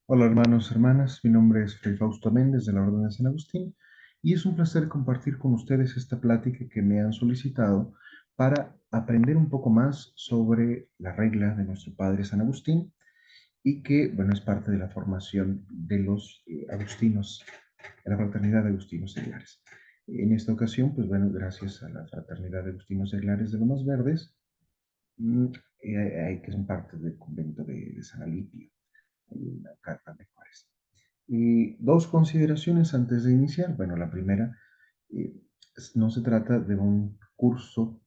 Hola hermanos, hermanas, mi nombre es Fray Fausto Méndez de la Orden de San Agustín y es un placer compartir con ustedes esta plática que me han solicitado para aprender un poco más sobre la regla de nuestro Padre San Agustín y que, bueno, es parte de la formación de los agustinos, de la Fraternidad de Agustinos Seglares. En esta ocasión, pues bueno, gracias a la Fraternidad de Agustinos Seglares de Lomas Verdes, mm, que son parte del convento de San Alipio, en la Carta de Juárez. Y dos consideraciones antes de iniciar. Bueno, la primera, eh, no se trata de un curso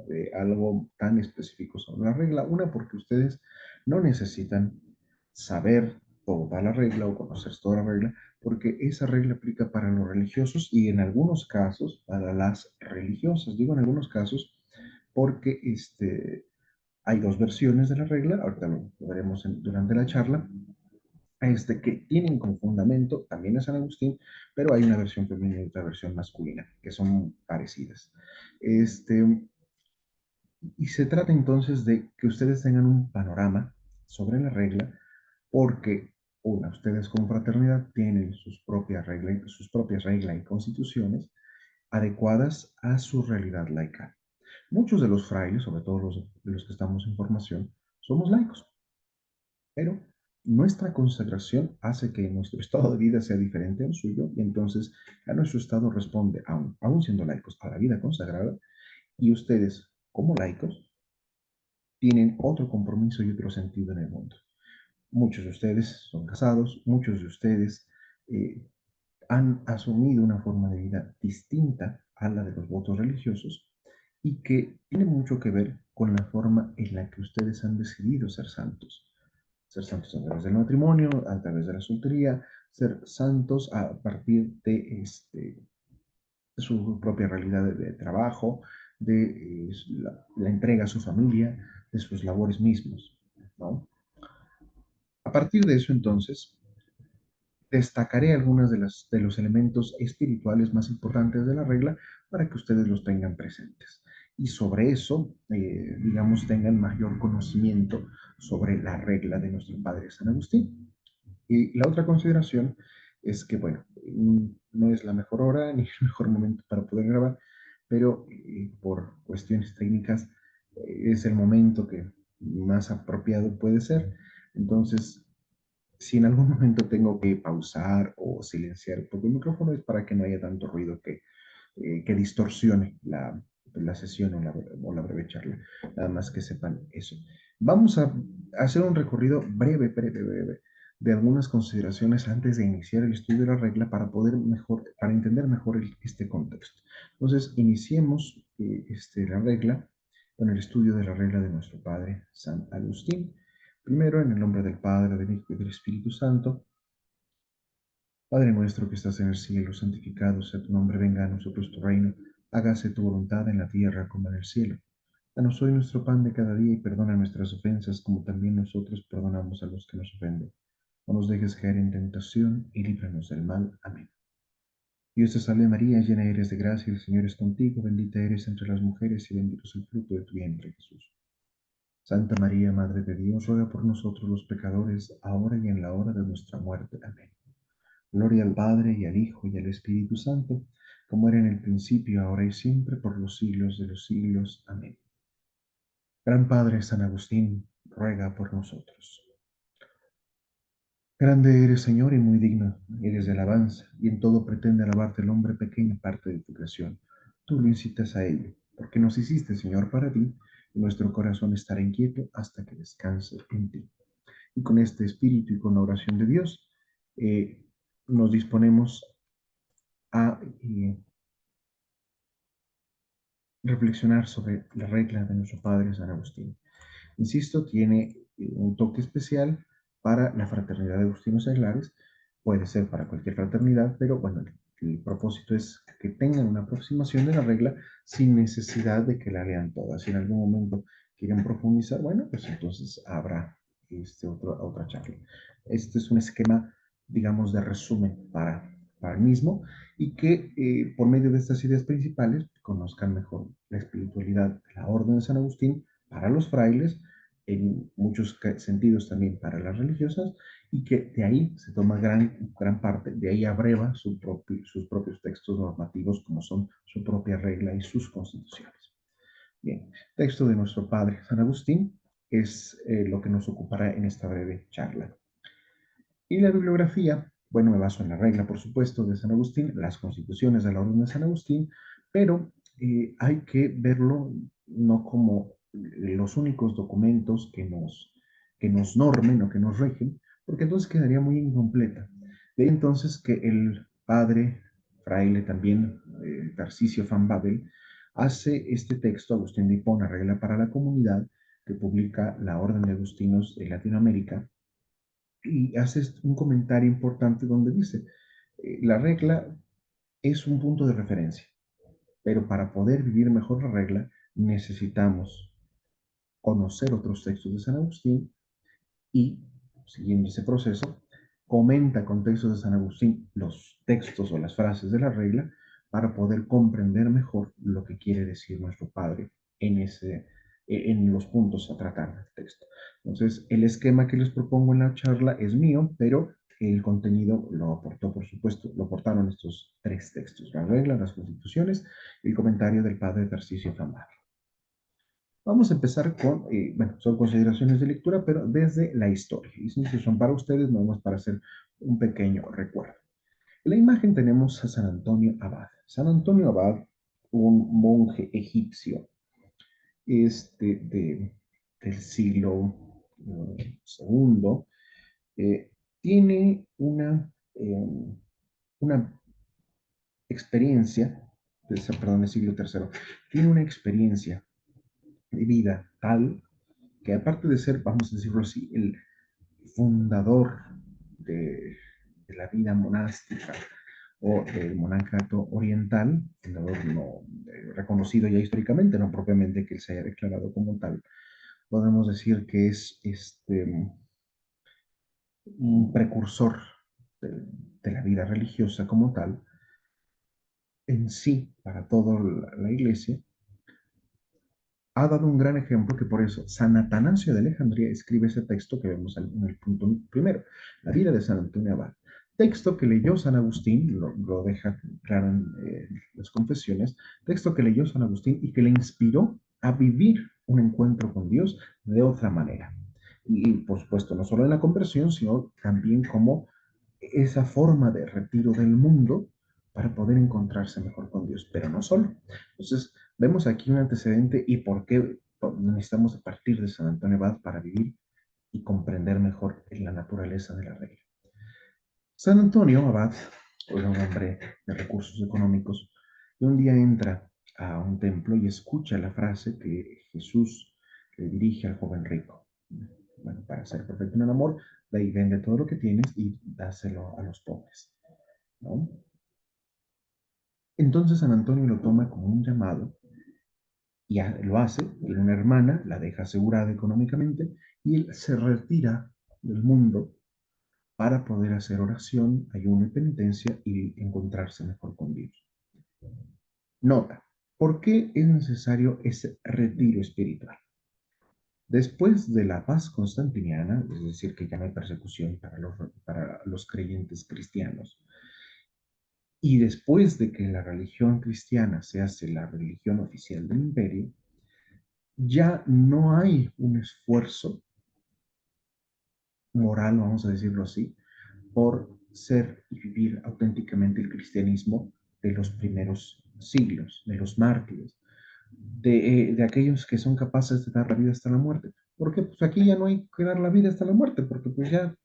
de algo tan específico sobre la regla. Una, porque ustedes no necesitan saber toda la regla o conocer toda la regla, porque esa regla aplica para los religiosos y en algunos casos para las religiosas. Digo en algunos casos porque hay dos versiones de la regla, ahorita lo veremos durante la charla, que tienen como fundamento también a San Agustín, pero hay una versión femenina y otra versión masculina, que son parecidas. Este, y se trata entonces de que ustedes tengan un panorama sobre la regla, porque, una, ustedes como fraternidad tienen sus propias reglas y constituciones adecuadas a su realidad laical. Muchos de los frailes, sobre todo de los que estamos en formación, somos laicos, pero nuestra consagración hace que nuestro estado de vida sea diferente al suyo y entonces a nuestro estado responde, aún siendo laicos, a la vida consagrada y ustedes, como laicos, tienen otro compromiso y otro sentido en el mundo. Muchos de ustedes son casados, muchos de ustedes eh, han asumido una forma de vida distinta a la de los votos religiosos y que tiene mucho que ver con la forma en la que ustedes han decidido ser santos a través del matrimonio, a través de la soltería, ser santos a partir de su propia realidad de trabajo, de la entrega a su familia, de sus labores mismos, ¿no? A partir de eso, entonces, destacaré algunos de los elementos espirituales más importantes de la regla para que ustedes los tengan presentes. Y sobre eso, digamos, tengan mayor conocimiento sobre la regla de nuestro Padre San Agustín. Y la otra consideración es que, bueno, no es la mejor hora ni el mejor momento para poder grabar, pero por cuestiones técnicas es el momento que más apropiado puede ser. Entonces, si en algún momento tengo que pausar o silenciar un poco el micrófono es para que no haya tanto ruido que distorsione la sesión o la breve charla. Nada más que sepan eso. Vamos a hacer un recorrido breve de algunas consideraciones antes de iniciar el estudio de la regla para poder mejor, para entender mejor este contexto. Entonces, iniciemos la regla con el estudio de la regla de nuestro Padre San Agustín. Primero, en el nombre del Padre, del Hijo y del Espíritu Santo. Padre nuestro que estás en el cielo, santificado sea tu nombre, venga a nosotros tu reino, hágase tu voluntad en la tierra como en el cielo. Danos hoy nuestro pan de cada día y perdona nuestras ofensas como también nosotros perdonamos a los que nos ofenden. No nos dejes caer en tentación y líbranos del mal. Amén. Dios te salve María, llena eres de gracia, el Señor es contigo, bendita eres entre las mujeres y bendito es el fruto de tu vientre, Jesús. Santa María, Madre de Dios, ruega por nosotros los pecadores, ahora y en la hora de nuestra muerte. Amén. Gloria al Padre y al Hijo y al Espíritu Santo, como era en el principio, ahora y siempre, por los siglos de los siglos. Amén. Gran Padre San Agustín, ruega por nosotros. Grande eres, Señor, y muy digno eres de alabanza, y en todo pretende alabarte el hombre pequeña parte de tu creación. Tú lo incitas a ello, porque nos hiciste, Señor, para ti, y nuestro corazón estará inquieto hasta que descanse en ti. Y con este espíritu y con la oración de Dios, nos disponemos a reflexionar sobre la regla de nuestro Padre San Agustín. Insisto, tiene un toque especial para la fraternidad de Agustinos Seglares, puede ser para cualquier fraternidad, pero bueno, el propósito es que tengan una aproximación de la regla sin necesidad de que la lean toda. Si en algún momento quieren profundizar, bueno, pues entonces habrá otra charla. Este es un esquema, digamos, de resumen para el mismo y que por medio de estas ideas principales conozcan mejor la espiritualidad de la Orden de San Agustín para los frailes, en muchos sentidos también para las religiosas, y que de ahí se toma gran parte, de ahí abreva sus propios textos normativos, como son su propia regla y sus constituciones. Bien, texto de nuestro padre San Agustín es lo que nos ocupará en esta breve charla. Y la bibliografía, bueno, me baso en la regla, por supuesto, de San Agustín, las constituciones de la Orden de San Agustín, pero hay que verlo no como los únicos documentos que nos normen o que nos rigen, porque entonces quedaría muy incompleta. De ahí entonces que el padre fraile también, Tarcisio Van Babel, hace este texto, Agustín de Hipona, regla para la comunidad, que publica la Orden de Agustinos de Latinoamérica, y hace un comentario importante donde dice, la regla es un punto de referencia, pero para poder vivir mejor la regla necesitamos conocer otros textos de San Agustín y, siguiendo ese proceso, comenta con textos de San Agustín los textos o las frases de la regla para poder comprender mejor lo que quiere decir nuestro Padre en los puntos a tratar del texto. Entonces, el esquema que les propongo en la charla es mío, pero el contenido lo aportó, por supuesto, lo aportaron estos tres textos: la regla, las constituciones y el comentario del padre Tarcisio Fambari. Vamos a empezar con, bueno, son consideraciones de lectura, pero desde la historia. Y si son para ustedes, no más para hacer un pequeño recuerdo. En la imagen tenemos a San Antonio Abad. San Antonio Abad, un monje egipcio del siglo segundo, tiene una experiencia, perdón, el siglo tercero, tiene una experiencia de vida tal que, aparte de ser, vamos a decirlo así, el fundador de, de la vida monástica o del monacato oriental, fundador no reconocido ya históricamente, no propiamente que él se haya declarado como tal, podemos decir que es un precursor de la vida religiosa como tal, en sí, para toda la iglesia, ha dado un gran ejemplo, que por eso San Atanasio de Alejandría escribe ese texto que vemos en el punto primero, la vida de San Antonio Abad. Texto que leyó San Agustín, lo deja claro en las confesiones, texto que leyó San Agustín y que le inspiró a vivir un encuentro con Dios de otra manera. Y por supuesto, no solo en la conversión, sino también como esa forma de retiro del mundo para poder encontrarse mejor con Dios, pero no solo. Entonces, vemos aquí un antecedente y por qué necesitamos partir de San Antonio Abad para vivir y comprender mejor la naturaleza de la regla. San Antonio Abad era un hombre de recursos económicos y un día entra a un templo y escucha la frase que Jesús le dirige al joven rico. Bueno, para ser perfecto en el amor, ve y vende todo lo que tienes y dáselo a los pobres, ¿no? Entonces San Antonio lo toma como un llamado y lo hace. Tiene una hermana, la deja asegurada económicamente y él se retira del mundo para poder hacer oración, ayuno y penitencia y encontrarse mejor con Dios. Nota, ¿por qué es necesario ese retiro espiritual? Después de la paz constantiniana, es decir, que ya no hay persecución para los creyentes cristianos, y después de que la religión cristiana se hace la religión oficial del imperio, ya no hay un esfuerzo moral, vamos a decirlo así, por ser y vivir auténticamente el cristianismo de los primeros siglos, de los mártires, de aquellos que son capaces de dar la vida hasta la muerte. Porque pues aquí ya no hay que dar la vida hasta la muerte, porque pues ya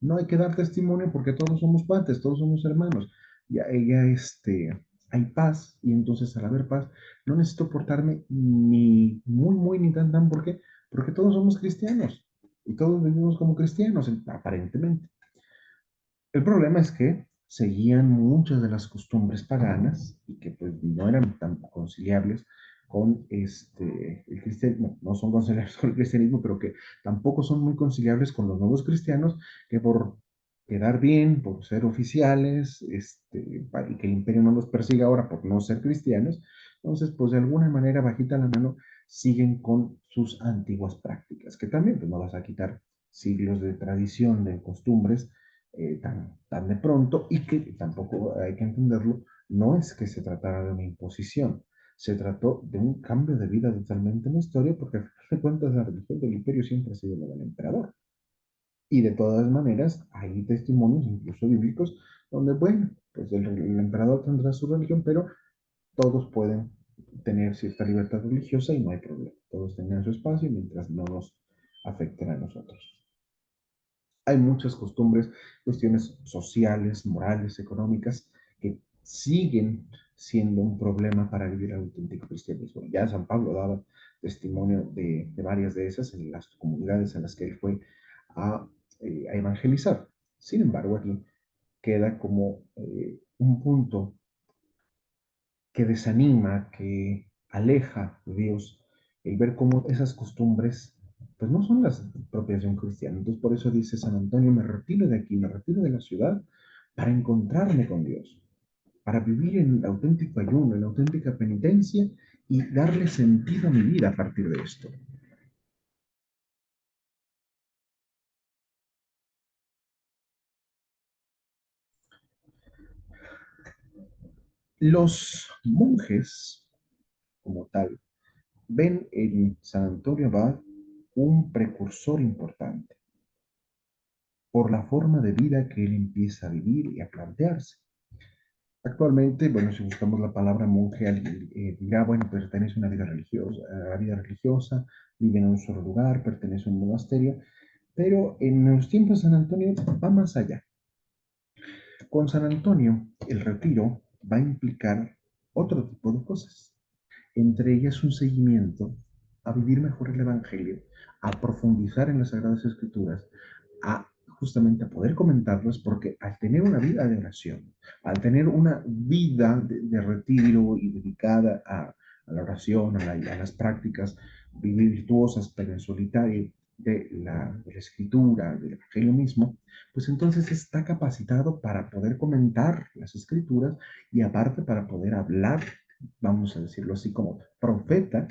no hay que dar testimonio, porque todos somos cuates, todos somos hermanos. Ya hay paz, y entonces al haber paz no necesito portarme ni muy, muy, ni tan, tan. ¿Por qué? Porque todos somos cristianos y todos vivimos como cristianos, aparentemente. El problema es que seguían muchas de las costumbres paganas y que pues no eran tan conciliables con el cristianismo, no son conciliables con el cristianismo, pero que tampoco son muy conciliables con los nuevos cristianos, que por quedar bien, por ser oficiales, y que el imperio no los persiga ahora por no ser cristianos, entonces pues de alguna manera, bajita la mano, siguen con sus antiguas prácticas, que también pues, no vas a quitar siglos de tradición, de costumbres, tan de pronto, y que tampoco hay que entenderlo, no es que se tratara de una imposición, se trató de un cambio de vida totalmente en la historia, porque al final de cuentas la religión del imperio siempre ha sido la del emperador. Y de todas maneras, hay testimonios, incluso bíblicos, donde, bueno, pues el emperador tendrá su religión, pero todos pueden tener cierta libertad religiosa y no hay problema. Todos tengan su espacio mientras no nos afecten a nosotros. Hay muchas costumbres, cuestiones sociales, morales, económicas, que siguen siendo un problema para vivir el auténtico cristianismo. Ya San Pablo daba testimonio de varias de esas en las comunidades en las que él fue a, a evangelizar. Sin embargo, aquí queda como un punto que desanima, que aleja de Dios, el ver cómo esas costumbres pues no son las propias de un cristiano. Entonces por eso dice San Antonio, me retiro de aquí, me retiro de la ciudad para encontrarme con Dios, para vivir en auténtico ayuno, en auténtica penitencia y darle sentido a mi vida a partir de esto. Los monjes, como tal, ven en San Antonio Abad un precursor importante por la forma de vida que él empieza a vivir y a plantearse. Actualmente, bueno, si buscamos la palabra monje, alguien dirá, bueno, pertenece a una vida religiosa, a la vida religiosa, vive en un solo lugar, pertenece a un monasterio, pero en los tiempos de San Antonio va más allá. Con San Antonio, el retiro va a implicar otro tipo de cosas, entre ellas un seguimiento a vivir mejor el Evangelio, a profundizar en las Sagradas Escrituras, a justamente a poder comentarlas, porque al tener una vida de oración, al tener una vida de retiro y dedicada a la oración, a las prácticas virtuosas, pero en solitario, de la escritura, del Evangelio mismo, pues entonces está capacitado para poder comentar las escrituras y aparte para poder hablar, vamos a decirlo así, como profeta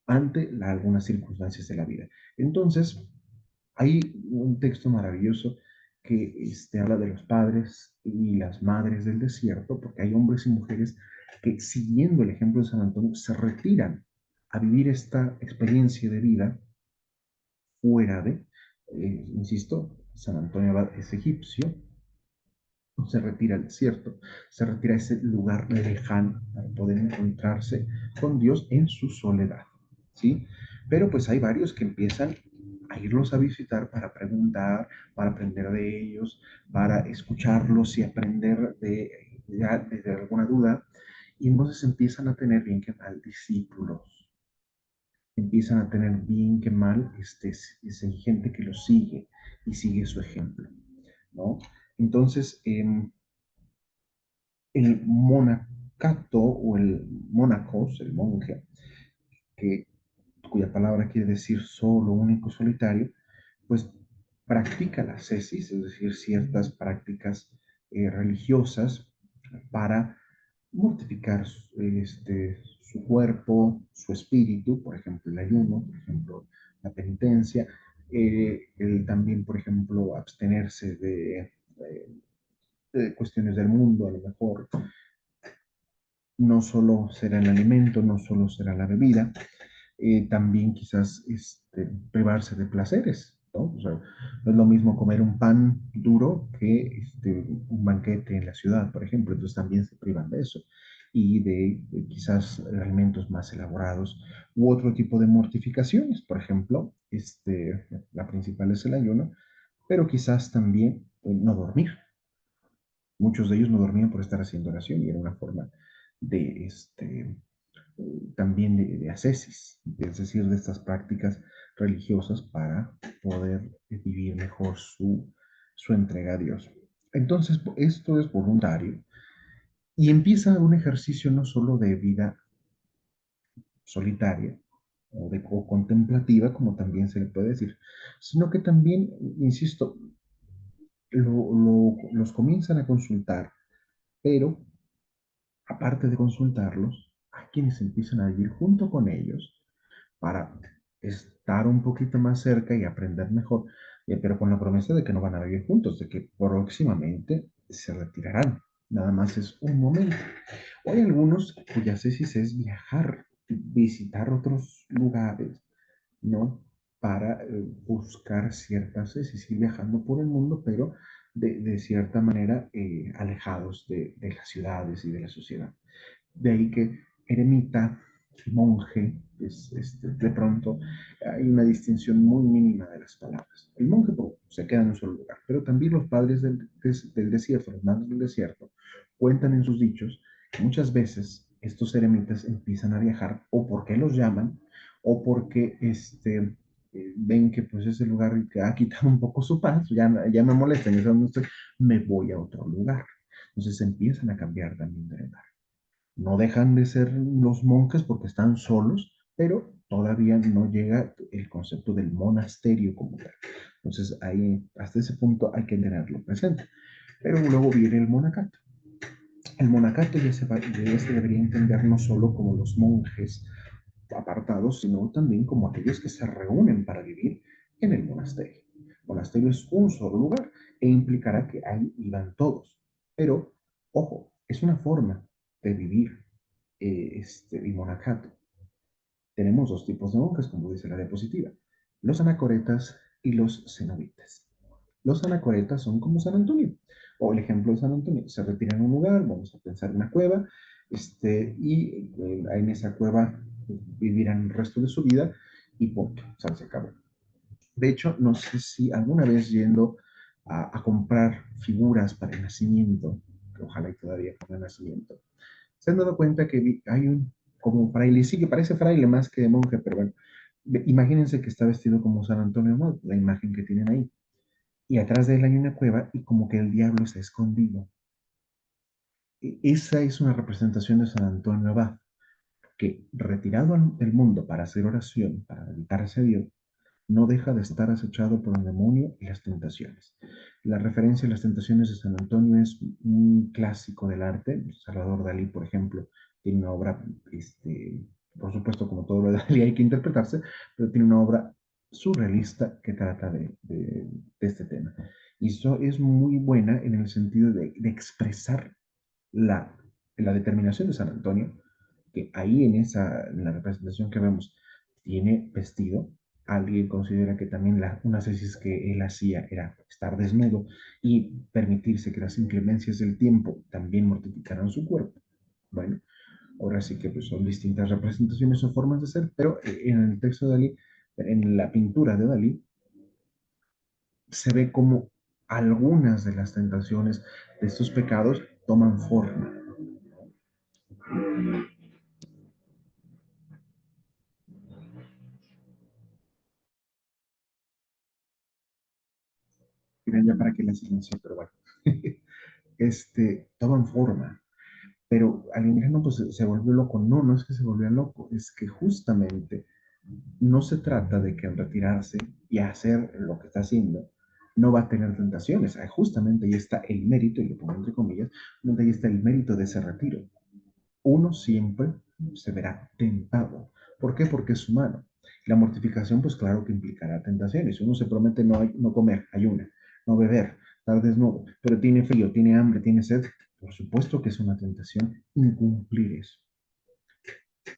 ante algunas circunstancias de la vida. Entonces, hay un texto maravilloso que habla de los padres y las madres del desierto, porque hay hombres y mujeres que, siguiendo el ejemplo de San Antonio, se retiran a vivir esta experiencia de vida fuera de, insisto, San Antonio Abad es egipcio, se retira al desierto, se retira a ese lugar lejano para poder encontrarse con Dios en su soledad, ¿sí? Pero pues hay varios que empiezan a irlos a visitar para preguntar, para aprender de ellos, para escucharlos y aprender de alguna duda, y entonces empiezan a tener bien que mal discípulos, empiezan a tener bien que mal gente que los sigue y sigue su ejemplo, ¿no? Entonces, el monacato o el monacos, el monje, que, cuya palabra quiere decir solo, único, solitario, pues practica la ascesis, es decir, ciertas prácticas religiosas para mortificar su cuerpo, su espíritu, por ejemplo, el ayuno, por ejemplo, la penitencia, el también, por ejemplo, abstenerse de cuestiones del mundo, a lo mejor, no solo será el alimento, no solo será la bebida, también quizás privarse de placeres, ¿no? O sea, no es lo mismo comer un pan duro que un banquete en la ciudad, por ejemplo, entonces también se privan de eso y de quizás alimentos más elaborados u otro tipo de mortificaciones, por ejemplo, la principal es el ayuno, pero quizás también no dormir. Muchos de ellos no dormían por estar haciendo oración y era una forma de también de ascesis, es decir, de estas prácticas religiosas para poder vivir mejor su entrega a Dios. Entonces, esto es voluntario y empieza un ejercicio no solo de vida solitaria o contemplativa, como también se le puede decir, sino que también, insisto, los comienzan a consultar, pero aparte de consultarlos, hay quienes empiezan a vivir junto con ellos para estar un poquito más cerca y aprender mejor, pero con la promesa de que no van a vivir juntos, de que próximamente se retirarán. Nada más es un momento. O hay algunos cuyas tesis es viajar, visitar otros lugares, ¿no? Para buscar ciertas tesis, ir viajando por el mundo, pero de cierta manera alejados de las ciudades y de la sociedad. De ahí que eremita, monje, de pronto hay una distinción muy mínima de las palabras. El monje pues, se queda en un solo lugar, pero también los padres del desierto, los madres del desierto, cuentan en sus dichos que muchas veces estos eremitas empiezan a viajar o porque los llaman o porque ven que pues ese lugar que ha quitado un poco su paz, ya me molesta, ya sé dónde estoy, me voy a otro lugar. Entonces empiezan a cambiar también de lugar. No dejan de ser los monjes porque están solos, pero todavía no llega el concepto del monasterio como tal. Entonces, ahí, hasta ese punto hay que tenerlo presente. Pero luego viene el monacato. El monacato ya se debería entender no solo como los monjes apartados, sino también como aquellos que se reúnen para vivir en el monasterio. El monasterio es un solo lugar e implicará que ahí iban todos. Pero, ojo, es una forma de vivir el monacato. Tenemos dos tipos de monjes, como dice la diapositiva, los anacoretas y los cenobitas. Los anacoretas son como San Antonio, o el ejemplo de San Antonio, se retira en un lugar, vamos a pensar en una cueva, y en esa cueva vivirán el resto de su vida y punto, o sea, se acabó. De hecho, no sé si alguna vez yendo a comprar figuras para el nacimiento, que ojalá y todavía para el nacimiento, se han dado cuenta que hay un como fraile, sí que parece fraile más que de monje, pero bueno, imagínense que está vestido como San Antonio, ¿no? La imagen que tienen ahí. Y atrás de él hay una cueva y como que el diablo está escondido. Esa es una representación de San Antonio Abad, que retirado del mundo para hacer oración, para dedicarse a Dios, no deja de estar acechado por el demonio y las tentaciones. La referencia a las tentaciones de San Antonio es un clásico del arte. Salvador Dalí, por ejemplo, tiene una obra, por supuesto, como todo lo de Dalí hay que interpretarse, pero tiene una obra surrealista que trata de este tema. Y eso es muy buena en el sentido de expresar la, la determinación de San Antonio, que ahí en la representación que vemos tiene vestido. Alguien considera que también una tesis que él hacía era estar desnudo y permitirse que las inclemencias del tiempo también mortificaran su cuerpo. Bueno, ahora sí que pues, son distintas representaciones o formas de ser, pero en el texto de Dalí, en la pintura de Dalí, se ve como algunas de las tentaciones de estos pecados toman forma. Miren ya para que la silencio, pero bueno, toman forma. Pero alienígena pues se volvió loco. No, no es que se volvió loco, es que justamente no se trata de que al retirarse y hacer lo que está haciendo no va a tener tentaciones. Justamente ahí está el mérito, y lo pongo entre comillas, donde ahí está el mérito de ese retiro. Uno siempre se verá tentado. ¿Por qué? Porque es humano. La mortificación, pues claro que implicará tentaciones. Uno se promete no comer, ayuna, no beber, estar desnudo, pero tiene frío, tiene hambre, tiene sed. Por supuesto que es una tentación incumplir eso.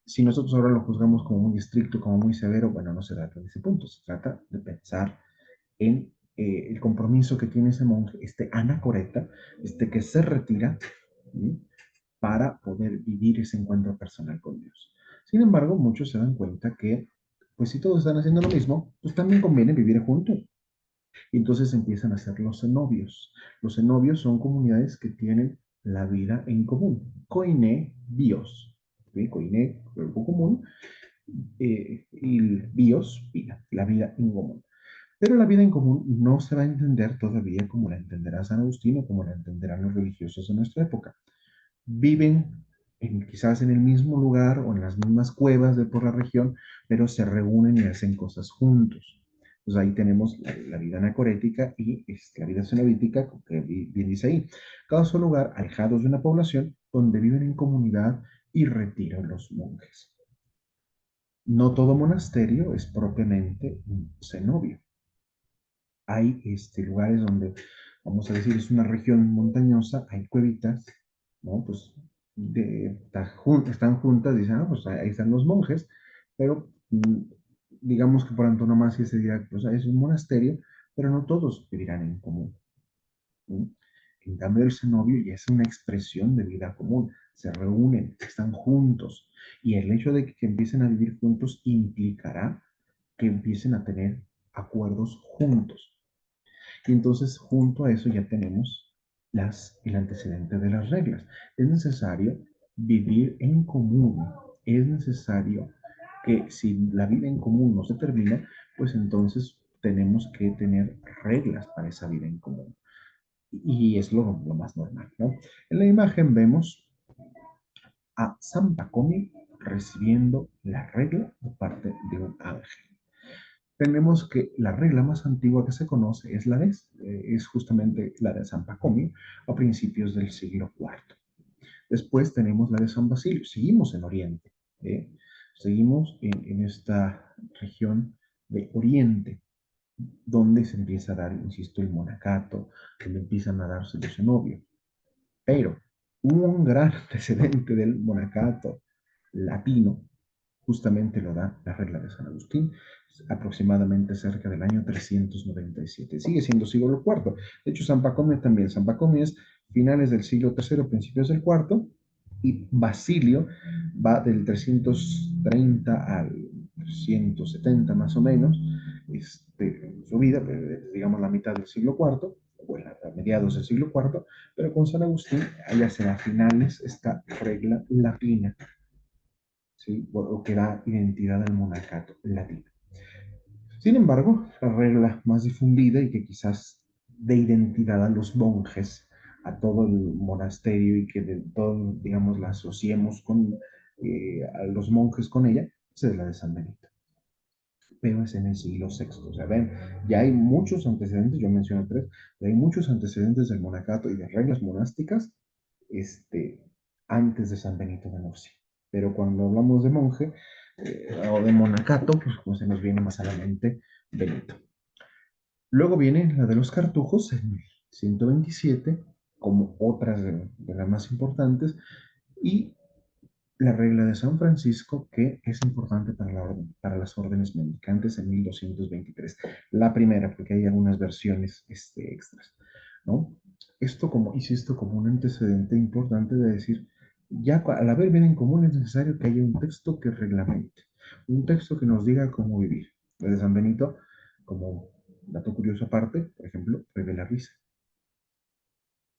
Si nosotros ahora lo juzgamos como muy estricto, como muy severo, bueno, no se trata de ese punto, se trata de pensar en el compromiso que tiene ese monje, este anacoreta, que se retira, ¿sí? Para poder vivir ese encuentro personal con Dios. Sin embargo, muchos se dan cuenta que, pues si todos están haciendo lo mismo, pues también conviene vivir juntos. Y entonces empiezan a ser los cenobios. Los cenobios son comunidades que tienen la vida en común. Koine, bios. ¿Sí? Koine, cuerpo común, y bios, vida, la vida en común. Pero la vida en común no se va a entender todavía como la entenderá San Agustín o como la entenderán los religiosos de nuestra época. Viven quizás en el mismo lugar o en las mismas cuevas de por la región, pero se reúnen y hacen cosas juntos. Pues ahí tenemos la vida anacorética y la vida cenobítica, que bien dice ahí. Cada su lugar, alejados de una población, donde viven en comunidad y retiran los monjes. No todo monasterio es propiamente un cenobio. Hay lugares donde, vamos a decir, es una región montañosa, hay cuevitas, ¿no? Pues están juntas, dicen, ah, pues ahí están los monjes, pero digamos que por antonomasia se dirá, pues es un monasterio, pero no todos vivirán en común. ¿Sí? En cambio, el cenobio ya es una expresión de vida común, se reúnen, están juntos, y el hecho de que empiecen a vivir juntos implicará que empiecen a tener acuerdos juntos. Y entonces, junto a eso ya tenemos el antecedente de las reglas. Es necesario vivir en común. Es necesario que si la vida en común no se termina, pues entonces tenemos que tener reglas para esa vida en común. Y es lo más normal, ¿no? En la imagen vemos a San Pacomi recibiendo la regla de parte de un ángel. Tenemos que la regla más antigua que se conoce es es justamente la de San Pacomi a principios del siglo IV. Después tenemos la de San Basilio. Seguimos en Oriente. ¿Eh? Seguimos en esta región de Oriente, donde se empieza a dar, insisto, el monacato, donde empiezan a darse los cenobios. Pero un gran antecedente del monacato latino justamente lo da la regla de San Agustín, aproximadamente cerca del año 397. Sigue siendo siglo IV. De hecho, San Pacomio también. San Pacomio es finales del siglo III, principios del IV, y Basilio va del 330 al 170 más o menos, su vida, digamos la mitad del siglo IV, bueno, a mediados del siglo IV, pero con San Agustín allá será finales esta regla latina, ¿sí? O que da identidad al monacato latino. Sin embargo, la regla más difundida y que quizás dé identidad a los monjes, a todo el monasterio y que de todo, digamos, la asociemos con a los monjes con ella, pues es la de San Benito. Pero es en el siglo sexto. O sea, ven, ya hay muchos antecedentes, yo menciono tres, ya hay muchos antecedentes del monacato y de reglas monásticas este, antes de San Benito de Nursia. Pero cuando hablamos de monje o de monacato, pues se nos viene más a la mente Benito. Luego viene la de los cartujos en 127, como otras de las más importantes, y la regla de San Francisco, que es importante para, para las órdenes mendicantes en 1223. La primera, porque hay algunas versiones extras, ¿no? Esto como, insisto, como un antecedente importante de decir, ya al haber bien en común es necesario que haya un texto que reglamente, un texto que nos diga cómo vivir. Desde San Benito, como dato curioso aparte, por ejemplo, revela risa.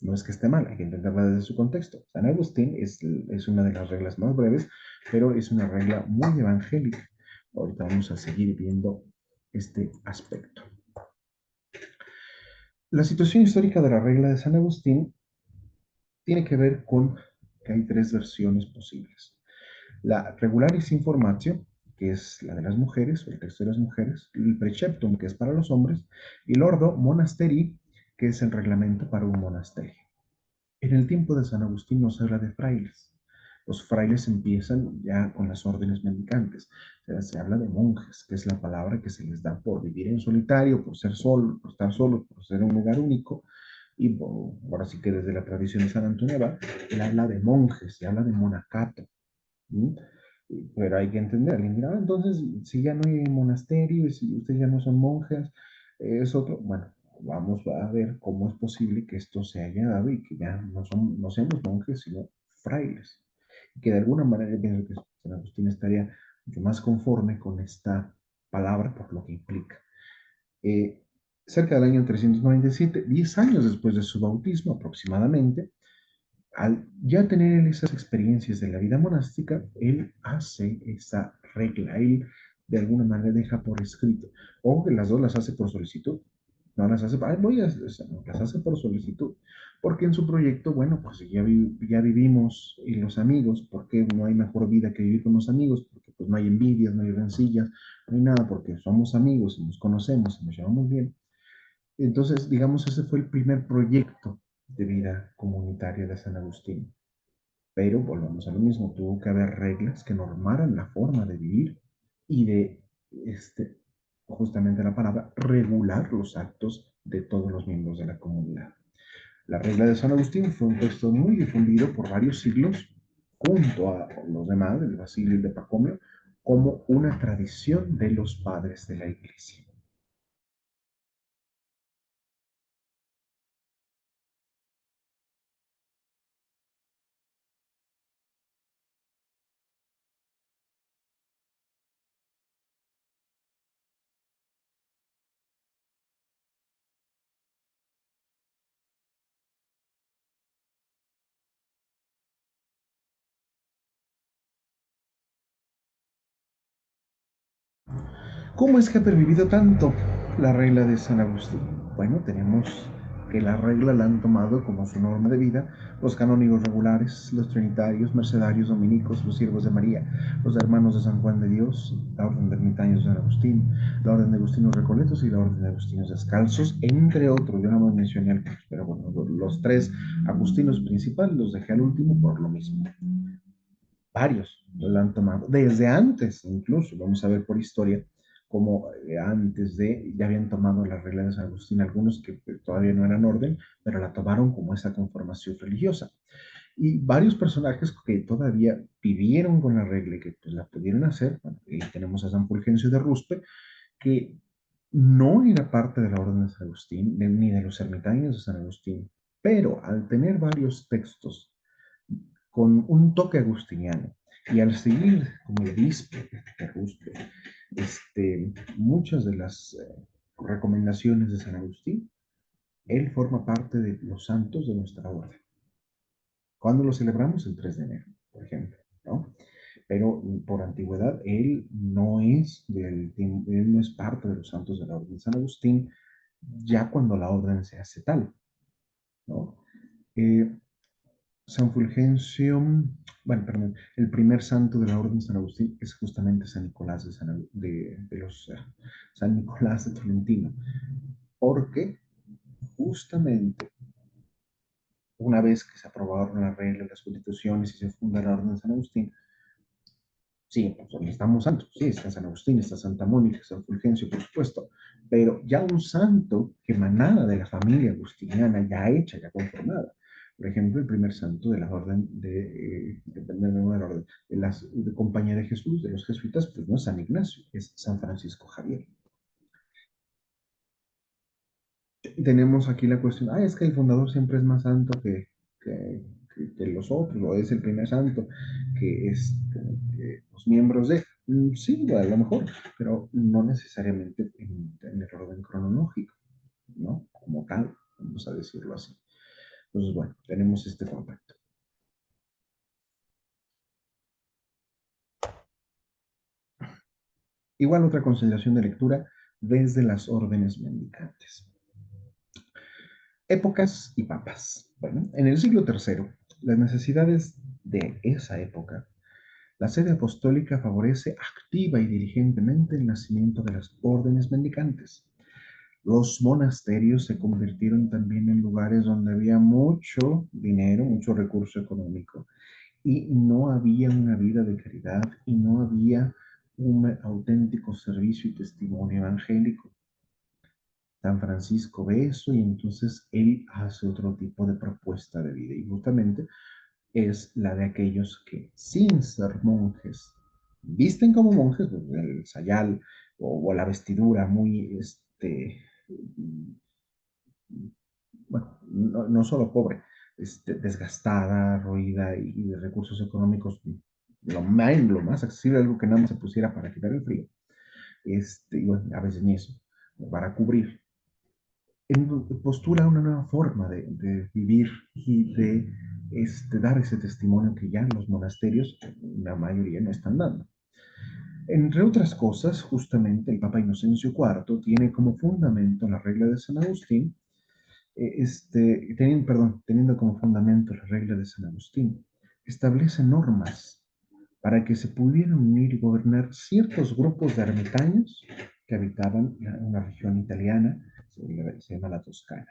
No es que esté mal, hay que entenderla desde su contexto. San Agustín es una de las reglas más breves, pero es una regla muy evangélica. Ahorita vamos a seguir viendo este aspecto. La situación histórica de la regla de San Agustín tiene que ver con que hay tres versiones posibles. La regularis informatio, que es la de las mujeres, o el texto de las mujeres, el preceptum, que es para los hombres, y el ordo monasteri, que es el reglamento para un monasterio. En el tiempo de San Agustín no se habla de frailes. Los frailes empiezan ya con las órdenes mendicantes. O sea, se habla de monjes, que es la palabra que se les da por vivir en solitario, por ser solo, por estar solos, por ser un lugar único. Y ahora sí que desde la tradición de San Antonio va, él habla de monjes, se habla de monacato. ¿Sí? Pero hay que entender, alguien dirá, entonces, si ya no hay monasterio, y si ustedes ya no son monjas, es otro, bueno, vamos a ver cómo es posible que esto se haya dado y que ya no seamos monjes, sino frailes. Y que de alguna manera yo pienso que San Agustín estaría mucho más conforme con esta palabra por lo que implica. Eh, Cerca del año 397, 10 años después de su bautismo aproximadamente, al ya tener esas experiencias de la vida monástica, él hace esa regla, él de alguna manera deja por escrito. O que las dos las hace por solicitud. No las hace, ay, voy a, no, las hace por solicitud. Porque en su proyecto, bueno, pues ya vivimos y los amigos, porque no hay mejor vida que vivir con los amigos, porque pues no hay envidias, no hay rencillas, no hay nada, porque somos amigos y nos conocemos y nos llevamos bien. Entonces, digamos, ese fue el primer proyecto de vida comunitaria de San Agustín. Pero volvamos a lo mismo, tuvo que haber reglas que normaran la forma de vivir y de, justamente la palabra, regular los actos de todos los miembros de la comunidad. La regla de San Agustín fue un texto muy difundido por varios siglos, junto a los demás, el Basilio y el de Pacomio, como una tradición de los padres de la Iglesia. ¿Cómo es que ha pervivido tanto la regla de San Agustín? Bueno, tenemos que la regla la han tomado como su norma de vida los canónigos regulares, los trinitarios, mercedarios, dominicos, los siervos de María, los hermanos de San Juan de Dios, la orden de ermitaños de San Agustín, la orden de Agustinos Recoletos y la orden de Agustinos Descalzos, entre otros. Yo no me mencioné algunos, pero bueno, los tres agustinos principales los dejé al último por lo mismo. Varios lo han tomado, desde antes incluso, vamos a ver por historia, como antes de, ya habían tomado la regla de San Agustín, algunos que todavía no eran orden, pero la tomaron como esa conformación religiosa. Y varios personajes que todavía vivieron con la regla y que pues, la pudieron hacer, bueno, y tenemos a San Fulgencio de Ruspe, que no era parte de la orden de San Agustín, ni de los ermitaños de San Agustín, pero al tener varios textos con un toque agustiniano. Y al seguir como el obispo de Ruspe, muchas de las recomendaciones de San Agustín, él forma parte de los santos de nuestra orden. ¿Cuándo lo celebramos? El 3 de enero, por ejemplo, ¿no? Pero por antigüedad, él no es parte de los santos de la orden de San Agustín, ya cuando la orden se hace tal, ¿no? Eh, San Fulgencio, bueno, perdón, el primer santo de la Orden de San Agustín es justamente San Nicolás San Nicolás de Tolentino, porque justamente una vez que se aprobaron las reglas, las constituciones y se funda la Orden de San Agustín, sí, pues estamos santos, sí, está San Agustín, está Santa Mónica, San Fulgencio, por supuesto, pero ya un santo que emanara de la familia agustiniana, ya hecha, ya conformada. Por ejemplo, el primer santo de la orden de las de Compañía de Jesús, de los jesuitas, pues no es San Ignacio, es San Francisco Javier. Tenemos aquí la cuestión, es que el fundador siempre es más santo que los otros, o es el primer santo, que los miembros de, sí, a lo mejor, pero no necesariamente en el orden cronológico, ¿no? Como tal, vamos a decirlo así. Entonces, bueno, tenemos este contacto. Igual otra consideración de lectura desde las órdenes mendicantes. Épocas y papas. Bueno, en el siglo III, las necesidades de esa época, la sede apostólica favorece activa y diligentemente el nacimiento de las órdenes mendicantes. Los monasterios se convirtieron también en lugares donde había mucho dinero, mucho recurso económico, y no había una vida de caridad y no había un auténtico servicio y testimonio evangélico. San Francisco ve eso y entonces él hace otro tipo de propuesta de vida y justamente es la de aquellos que sin ser monjes visten como monjes, pues, el sayal o la vestidura muy, bueno, no solo pobre, desgastada, roída y de recursos económicos, lo más accesible, algo que nada más se pusiera para quitar el frío, y bueno, a veces ni eso, para cubrir postula una nueva forma de vivir y de dar ese testimonio que ya los monasterios, la mayoría, no están dando. Entre otras cosas, justamente el Papa Inocencio IV tiene como fundamento la regla de San Agustín, teniendo como fundamento la regla de San Agustín, establece normas para que se pudieran unir y gobernar ciertos grupos de ermitaños que habitaban una región italiana, se llama la Toscana.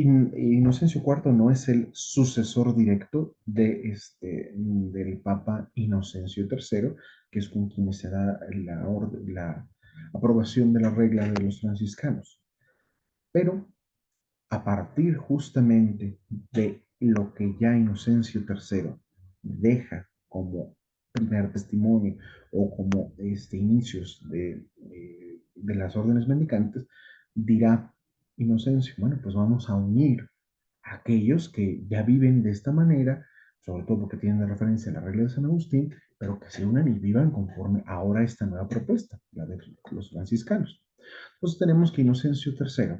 Inocencio IV no es el sucesor directo del Papa Inocencio III, que es con quien se da la aprobación de la regla de los franciscanos. Pero a partir justamente de lo que ya Inocencio III deja como primer testimonio o como inicios de las órdenes mendicantes, dirá Inocencio, bueno, pues vamos a unir a aquellos que ya viven de esta manera, sobre todo porque tienen de referencia a la regla de San Agustín, pero que se unan y vivan conforme ahora esta nueva propuesta, la de los franciscanos. Entonces tenemos que Inocencio III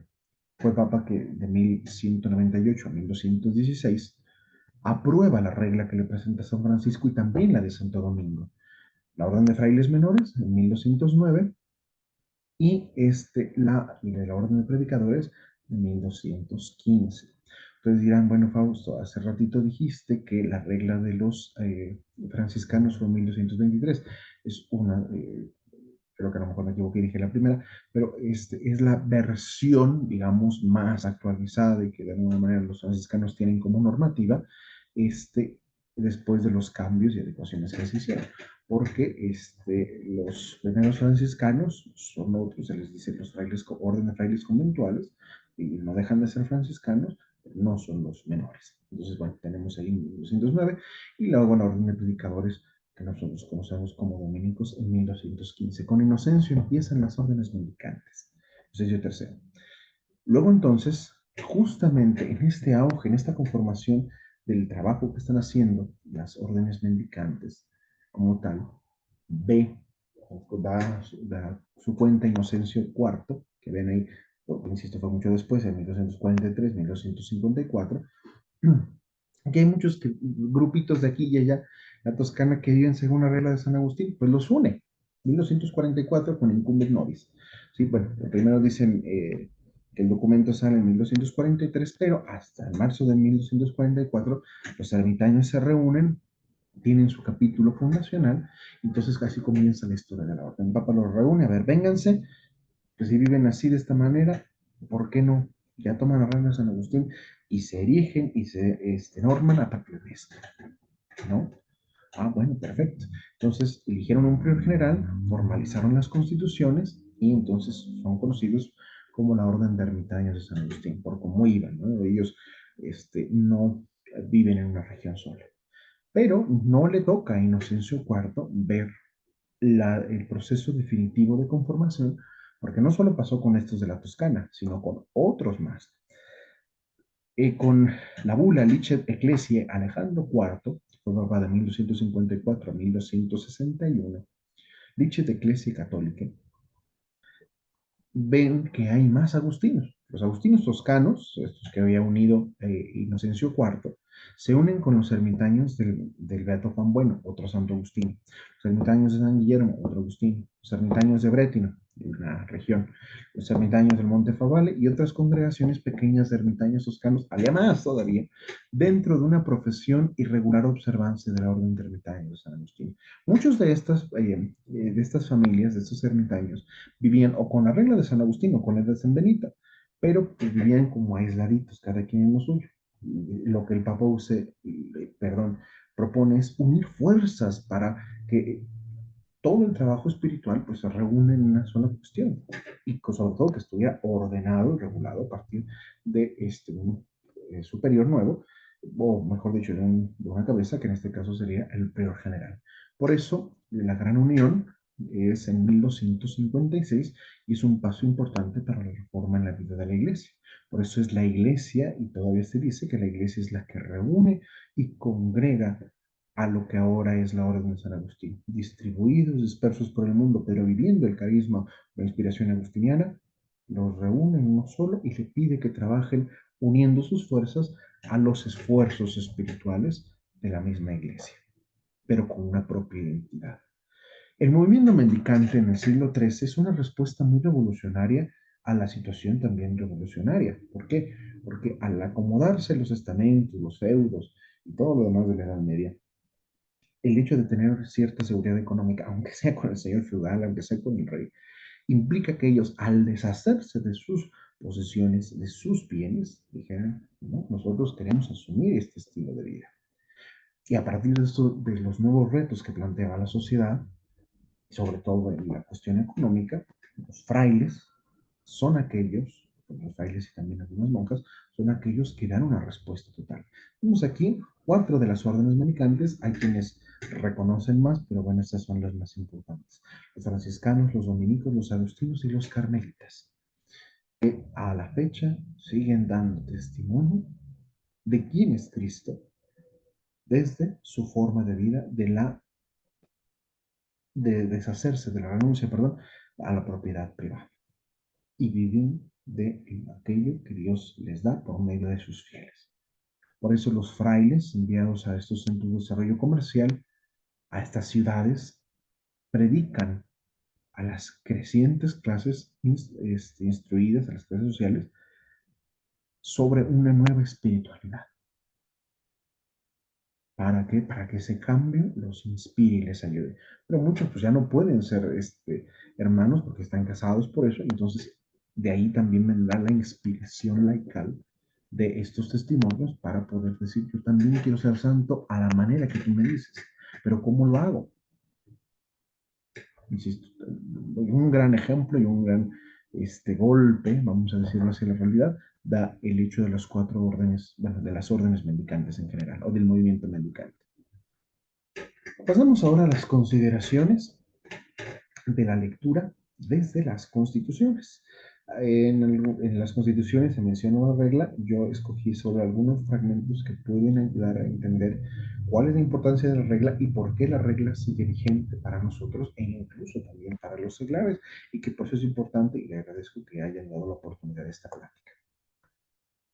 fue papa que de 1198 a 1216 aprueba la regla que le presenta San Francisco y también la de Santo Domingo. La Orden de Frailes Menores en 1209 y y de la Orden de Predicadores en 1215. Entonces dirán, bueno, Fausto, hace ratito dijiste que la regla de los franciscanos fue en 1223. Es una, creo que a lo mejor me equivoqué y dije la primera, pero es la versión, digamos, más actualizada y que de alguna manera los franciscanos tienen como normativa, después de los cambios y adecuaciones que se hicieron. Porque los primeros franciscanos son otros, se les dice los frailes, orden de frailes conventuales, y no dejan de ser franciscanos, no son los menores. Entonces, bueno, tenemos ahí 1209 y luego la orden de predicadores que nosotros conocemos como dominicos en 1215. Con Inocencio empiezan las órdenes mendicantes, Inocencio III. Luego entonces, justamente en este auge, en esta conformación del trabajo que están haciendo las órdenes mendicantes como tal, ve, da su cuenta Inocencio IV, que ven ahí, porque insisto, fue mucho después, en 1243, 1254, aquí hay muchos grupitos de aquí y allá, la Toscana, que viven según la regla de San Agustín, pues los une. 1244 con Incumbent Nobis. Sí, bueno, primero dicen que el documento sale en 1243, pero hasta el marzo de 1244 los ermitaños se reúnen, tienen su capítulo fundacional, entonces casi comienza la historia de la orden. El Papa los reúne, a ver, vénganse, pues si viven así de esta manera, ¿por qué no? Ya toman la regla de San Agustín y se erigen y se norman a partir de esto, ¿no? Ah, bueno, perfecto. Entonces eligieron un prior general, formalizaron las constituciones y entonces son conocidos como la Orden de Ermitaños de San Agustín, por cómo iban, ¿no? Ellos no viven en una región sola. Pero no le toca a Inocencio IV ver el proceso definitivo de conformación, porque no solo pasó con estos de la Toscana, sino con otros más. Con la bula Licet Ecclesiae Alejandro IV, fue de 1254 a 1261, Licet Ecclesiae Catholicae, ven que hay más agustinos. Los agustinos toscanos, estos que había unido Inocencio IV, se unen con los ermitaños del Beato Juan Bueno, otro Santo Agustino, los ermitaños de San Guillermo, otro Agustino, los ermitaños de Brétino, de una región, los ermitaños del Monte Favale y otras congregaciones pequeñas de ermitaños toscanos, había más todavía, dentro de una profesión y regular observancia de la orden de ermitaños de San Agustín. Muchos de estas familias, de estos ermitaños, vivían o con la regla de San Agustín o con la de San Benito, pero pues vivían como aisladitos, cada quien en lo suyo. Lo que el Papa propone es unir fuerzas para que todo el trabajo espiritual pues se reúne en una sola cuestión y sobre todo que estuviera ordenado y regulado a partir de un superior nuevo, o mejor dicho, de una cabeza que en este caso sería el prior general. Por eso la gran unión es en 1256 y es un paso importante para la reforma en la vida de la iglesia. Por eso es la iglesia, y todavía se dice que la iglesia es la que reúne y congrega a lo que ahora es la Orden de San Agustín, distribuidos, dispersos por el mundo, pero viviendo el carisma o la inspiración agustiniana, los reúne en uno solo y le pide que trabajen uniendo sus fuerzas a los esfuerzos espirituales de la misma iglesia, pero con una propia identidad. El movimiento mendicante en el siglo XIII es una respuesta muy revolucionaria a la situación también revolucionaria. ¿Por qué? Porque al acomodarse los estamentos, los feudos y todo lo demás de la Edad Media, el hecho de tener cierta seguridad económica, aunque sea con el señor feudal, aunque sea con el rey, implica que ellos, al deshacerse de sus posesiones de sus bienes, dijeran, no, nosotros queremos asumir este estilo de vida. Y a partir de esto, de los nuevos retos que planteaba la sociedad, sobre todo en la cuestión económica, los frailes son aquellos, los frailes y también algunas monjas, son aquellos que dan una respuesta total. Vemos aquí cuatro de las órdenes mendicantes, hay quienes reconocen más, pero bueno, estas son las más importantes. Los franciscanos, los dominicos, los agustinos y los carmelitas, que a la fecha siguen dando testimonio de quién es Cristo desde su forma de vida, de deshacerse de la renuncia, perdón, a la propiedad privada y viven de aquello que Dios les da por medio de sus fieles. Por eso los frailes enviados a estos centros de desarrollo comercial, a estas ciudades, predican a las crecientes clases instruidas, a las clases sociales, sobre una nueva espiritualidad. ¿Para qué? Para que ese cambio los inspire y les ayude. Pero muchos pues ya no pueden ser hermanos porque están casados por eso. Entonces, de ahí también me da la inspiración laical de estos testimonios para poder decir, yo también quiero ser santo a la manera que tú me dices. Pero ¿cómo lo hago? Insisto, un gran ejemplo y un gran golpe, vamos a decirlo así, la realidad, da el hecho de las cuatro órdenes, bueno, de las órdenes mendicantes en general, o del movimiento mendicante. Pasamos ahora a las consideraciones de la lectura desde las constituciones. En las constituciones se menciona una regla, yo escogí sobre algunos fragmentos que pueden ayudar a entender cuál es la importancia de la regla y por qué la regla sigue vigente para nosotros e incluso también para los seglares, y que por eso es importante y le agradezco que hayan dado la oportunidad de esta plática.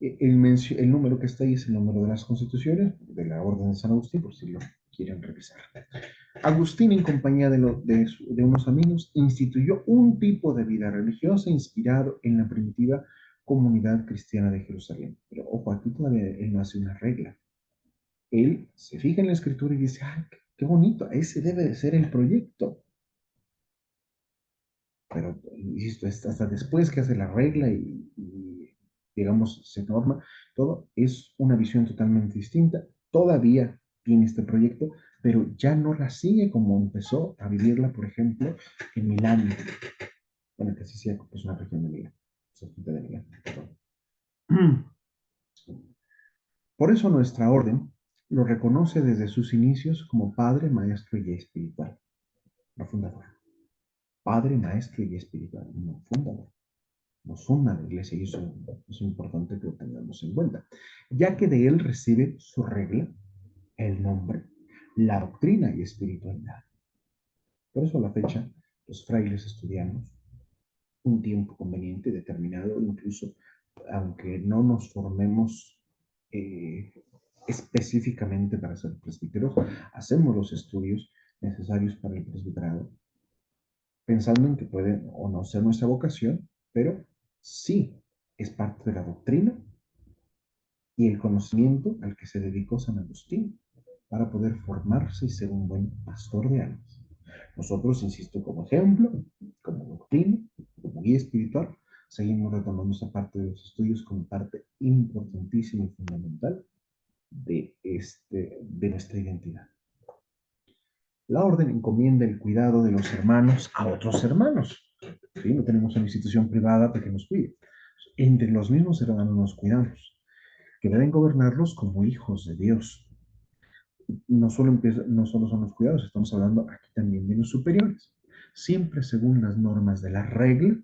El número que está ahí es el número de las constituciones de la Orden de San Agustín, por si lo quieren revisar. Agustín, en compañía de unos amigos, instituyó un tipo de vida religiosa inspirado en la primitiva comunidad cristiana de Jerusalén. Pero ojo, aquí todavía él no hace una regla. Él se fija en la escritura y dice, ¡ay, qué bonito! Ese debe de ser el proyecto. Pero, insisto, hasta después que hace la regla y, digamos, se norma, todo es una visión totalmente distinta. Todavía tiene este proyecto, pero ya no la sigue como empezó a vivirla, por ejemplo, en Milán. Bueno, que así sea, es una región de Milán, cerquita de Milán, perdón. Por eso nuestra orden lo reconoce desde sus inicios como padre, maestro y guía espiritual, no fundador. Padre, maestro y guía espiritual, no fundador. Nos funda la iglesia y eso es importante que lo tengamos en cuenta, ya que de él recibe su regla, el nombre, la doctrina y espiritualidad. Por eso a la fecha los frailes estudiamos un tiempo conveniente, determinado, incluso aunque no nos formemos eh, específicamente para ser presbíteros, hacemos los estudios necesarios para el presbiterado, pensando en que puede o no ser nuestra vocación, pero sí es parte de la doctrina y el conocimiento al que se dedicó San Agustín para poder formarse y ser un buen pastor de almas. Nosotros, insisto, como ejemplo, como doctrina, como guía espiritual, seguimos retomando esa parte de los estudios como parte importantísima y fundamental de nuestra identidad. La orden encomienda el cuidado de los hermanos a otros hermanos. ¿Sí? No tenemos una institución privada para que nos cuide. Entre los mismos hermanos nos cuidamos, que deben gobernarlos como hijos de Dios. No solo son los cuidados, estamos hablando aquí también de los superiores, siempre según las normas de la regla,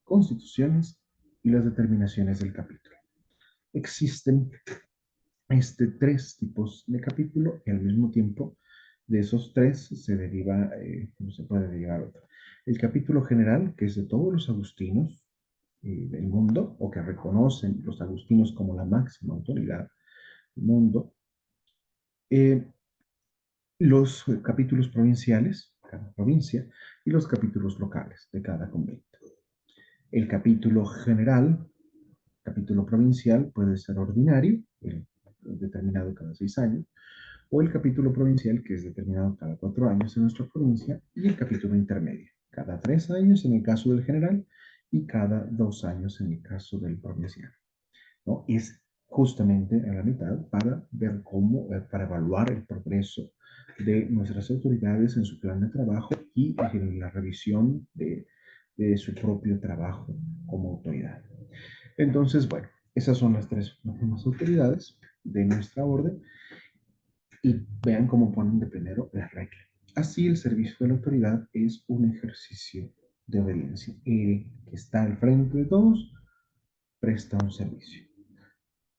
constituciones y las determinaciones del capítulo. Existen tres tipos de capítulo y al mismo tiempo de esos tres se deriva, no se puede derivar otro. El capítulo general, que es de todos los agustinos del mundo, o que reconocen los agustinos como la máxima autoridad del mundo. Los capítulos provinciales, cada provincia, y los capítulos locales de cada convento. El capítulo general, capítulo provincial, puede ser ordinario, determinado cada 6 años, o el capítulo provincial, que es determinado cada 4 años en nuestra provincia, y el capítulo intermedio, cada 3 años en el caso del general, y cada 2 años en el caso del parmesiano, ¿no? Es justamente a la mitad para ver cómo, para evaluar el progreso de nuestras autoridades en su plan de trabajo y en la revisión de su propio trabajo como autoridad. Entonces, bueno, esas son las tres máximas autoridades de nuestra orden y vean cómo ponen de primero la regla. Así, el servicio de la autoridad es un ejercicio de obediencia. El que está al frente de todos presta un servicio.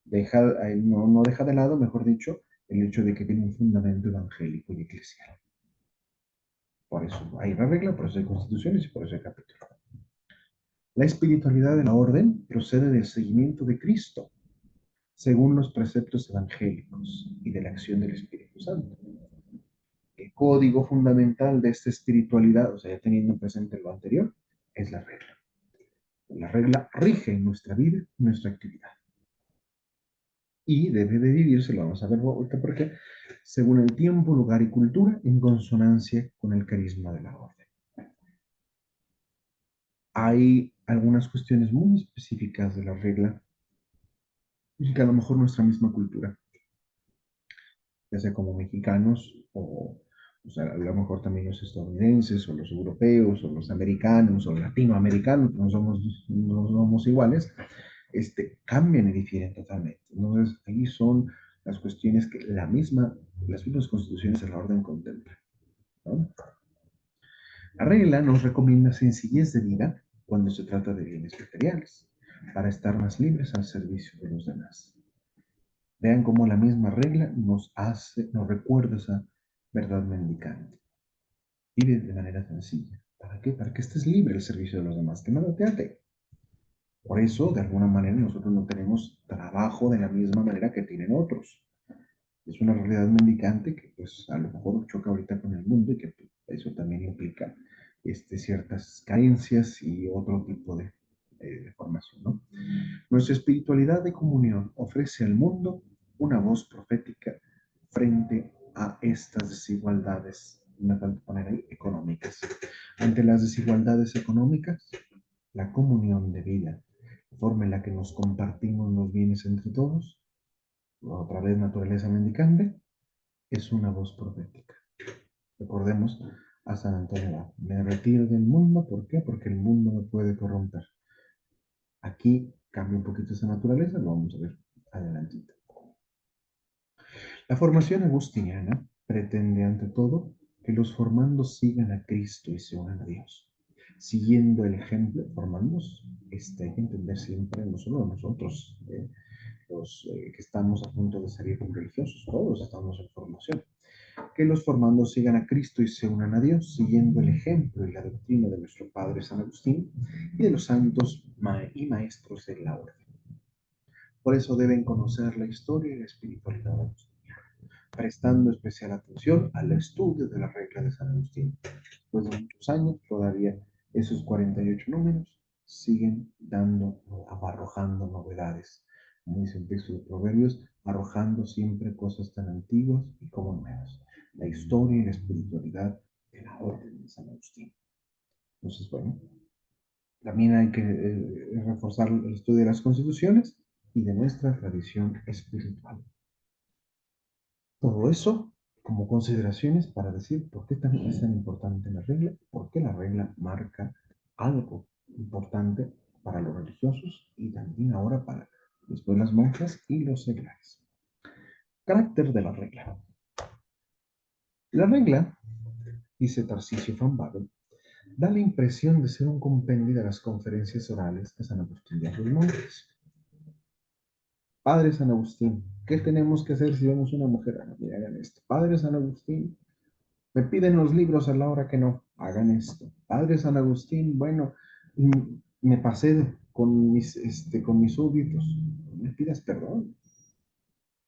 No deja de lado, mejor dicho, el hecho de que tiene un fundamento evangélico y eclesial. Por eso hay una regla, por eso hay constituciones y por eso hay capítulo. La espiritualidad de la orden procede del seguimiento de Cristo, según los preceptos evangélicos y de la acción del Espíritu Santo. El código fundamental de esta espiritualidad, o sea, ya teniendo presente lo anterior, es la regla. La regla rige nuestra vida, nuestra actividad. Y debe de vivirse, lo vamos a ver ahorita porque, según el tiempo, lugar y cultura, en consonancia con el carisma de la orden. Hay algunas cuestiones muy específicas de la regla y que a lo mejor nuestra misma cultura, ya sea como mexicanos o sea, a lo mejor también los estadounidenses o los europeos o los americanos o latinoamericanos, no somos iguales, cambian y difieren totalmente. Entonces, ahí son las cuestiones que las mismas constituciones de la orden contemplan, ¿no? La regla nos recomienda sencillez de vida cuando se trata de bienes materiales, para estar más libres al servicio de los demás. Vean cómo la misma regla nos recuerda esa verdad mendicante. Vive de manera sencilla. ¿Para qué? Para que estés libre al servicio de los demás, que nada te ate. Por eso, de alguna manera, nosotros no tenemos trabajo de la misma manera que tienen otros. Es una realidad mendicante que, pues, a lo mejor choca ahorita con el mundo y que pues, eso también implica ciertas carencias y otro tipo de formación, ¿no? Nuestra espiritualidad de comunión ofrece al mundo una voz profética frente a estas desigualdades, de una tal manera económicas. Ante las desigualdades económicas, la comunión de vida, la forma en la que nos compartimos los bienes entre todos, otra vez naturaleza mendicante, es una voz profética. Recordemos a San Antonio, me retiro del mundo, ¿por qué? Porque el mundo me puede corromper. Aquí cambia un poquito esa naturaleza, lo vamos a ver adelantito. La formación agustiniana pretende ante todo que los formandos sigan a Cristo y se unan a Dios. Siguiendo el ejemplo de formandos, hay que entender siempre, no solo nosotros, los que estamos a punto de salir como religiosos, todos estamos en formación. Que los formandos sigan a Cristo y se unan a Dios, siguiendo el ejemplo y la doctrina de nuestro Padre San Agustín y de los santos y maestros de la orden. Por eso deben conocer la historia y la espiritualidad agustiniana, prestando especial atención al estudio de la regla de San Agustín. Después de muchos años, todavía esos 48 números siguen arrojando novedades. Como dice el texto de Proverbios, arrojando siempre cosas tan antiguas y como nuevas. La historia y la espiritualidad de la orden de San Agustín. Entonces, bueno, también hay que reforzar el estudio de las constituciones y de nuestra tradición espiritual. Todo eso como consideraciones para decir por qué es tan importante la regla, por qué la regla marca algo importante para los religiosos y también ahora para después las monjas y los seglares. Carácter de la regla. La regla, dice Tarcisio Van Babel, da la impresión de ser un compendio de las conferencias orales que San Agustín dio a los monjes. Padre San Agustín, ¿qué tenemos que hacer si vemos una mujer? Ah, mira, hagan esto. Padre San Agustín, me piden los libros a la hora que no, hagan esto. Padre San Agustín, bueno, me pasé con mis súbditos. No me pidas perdón,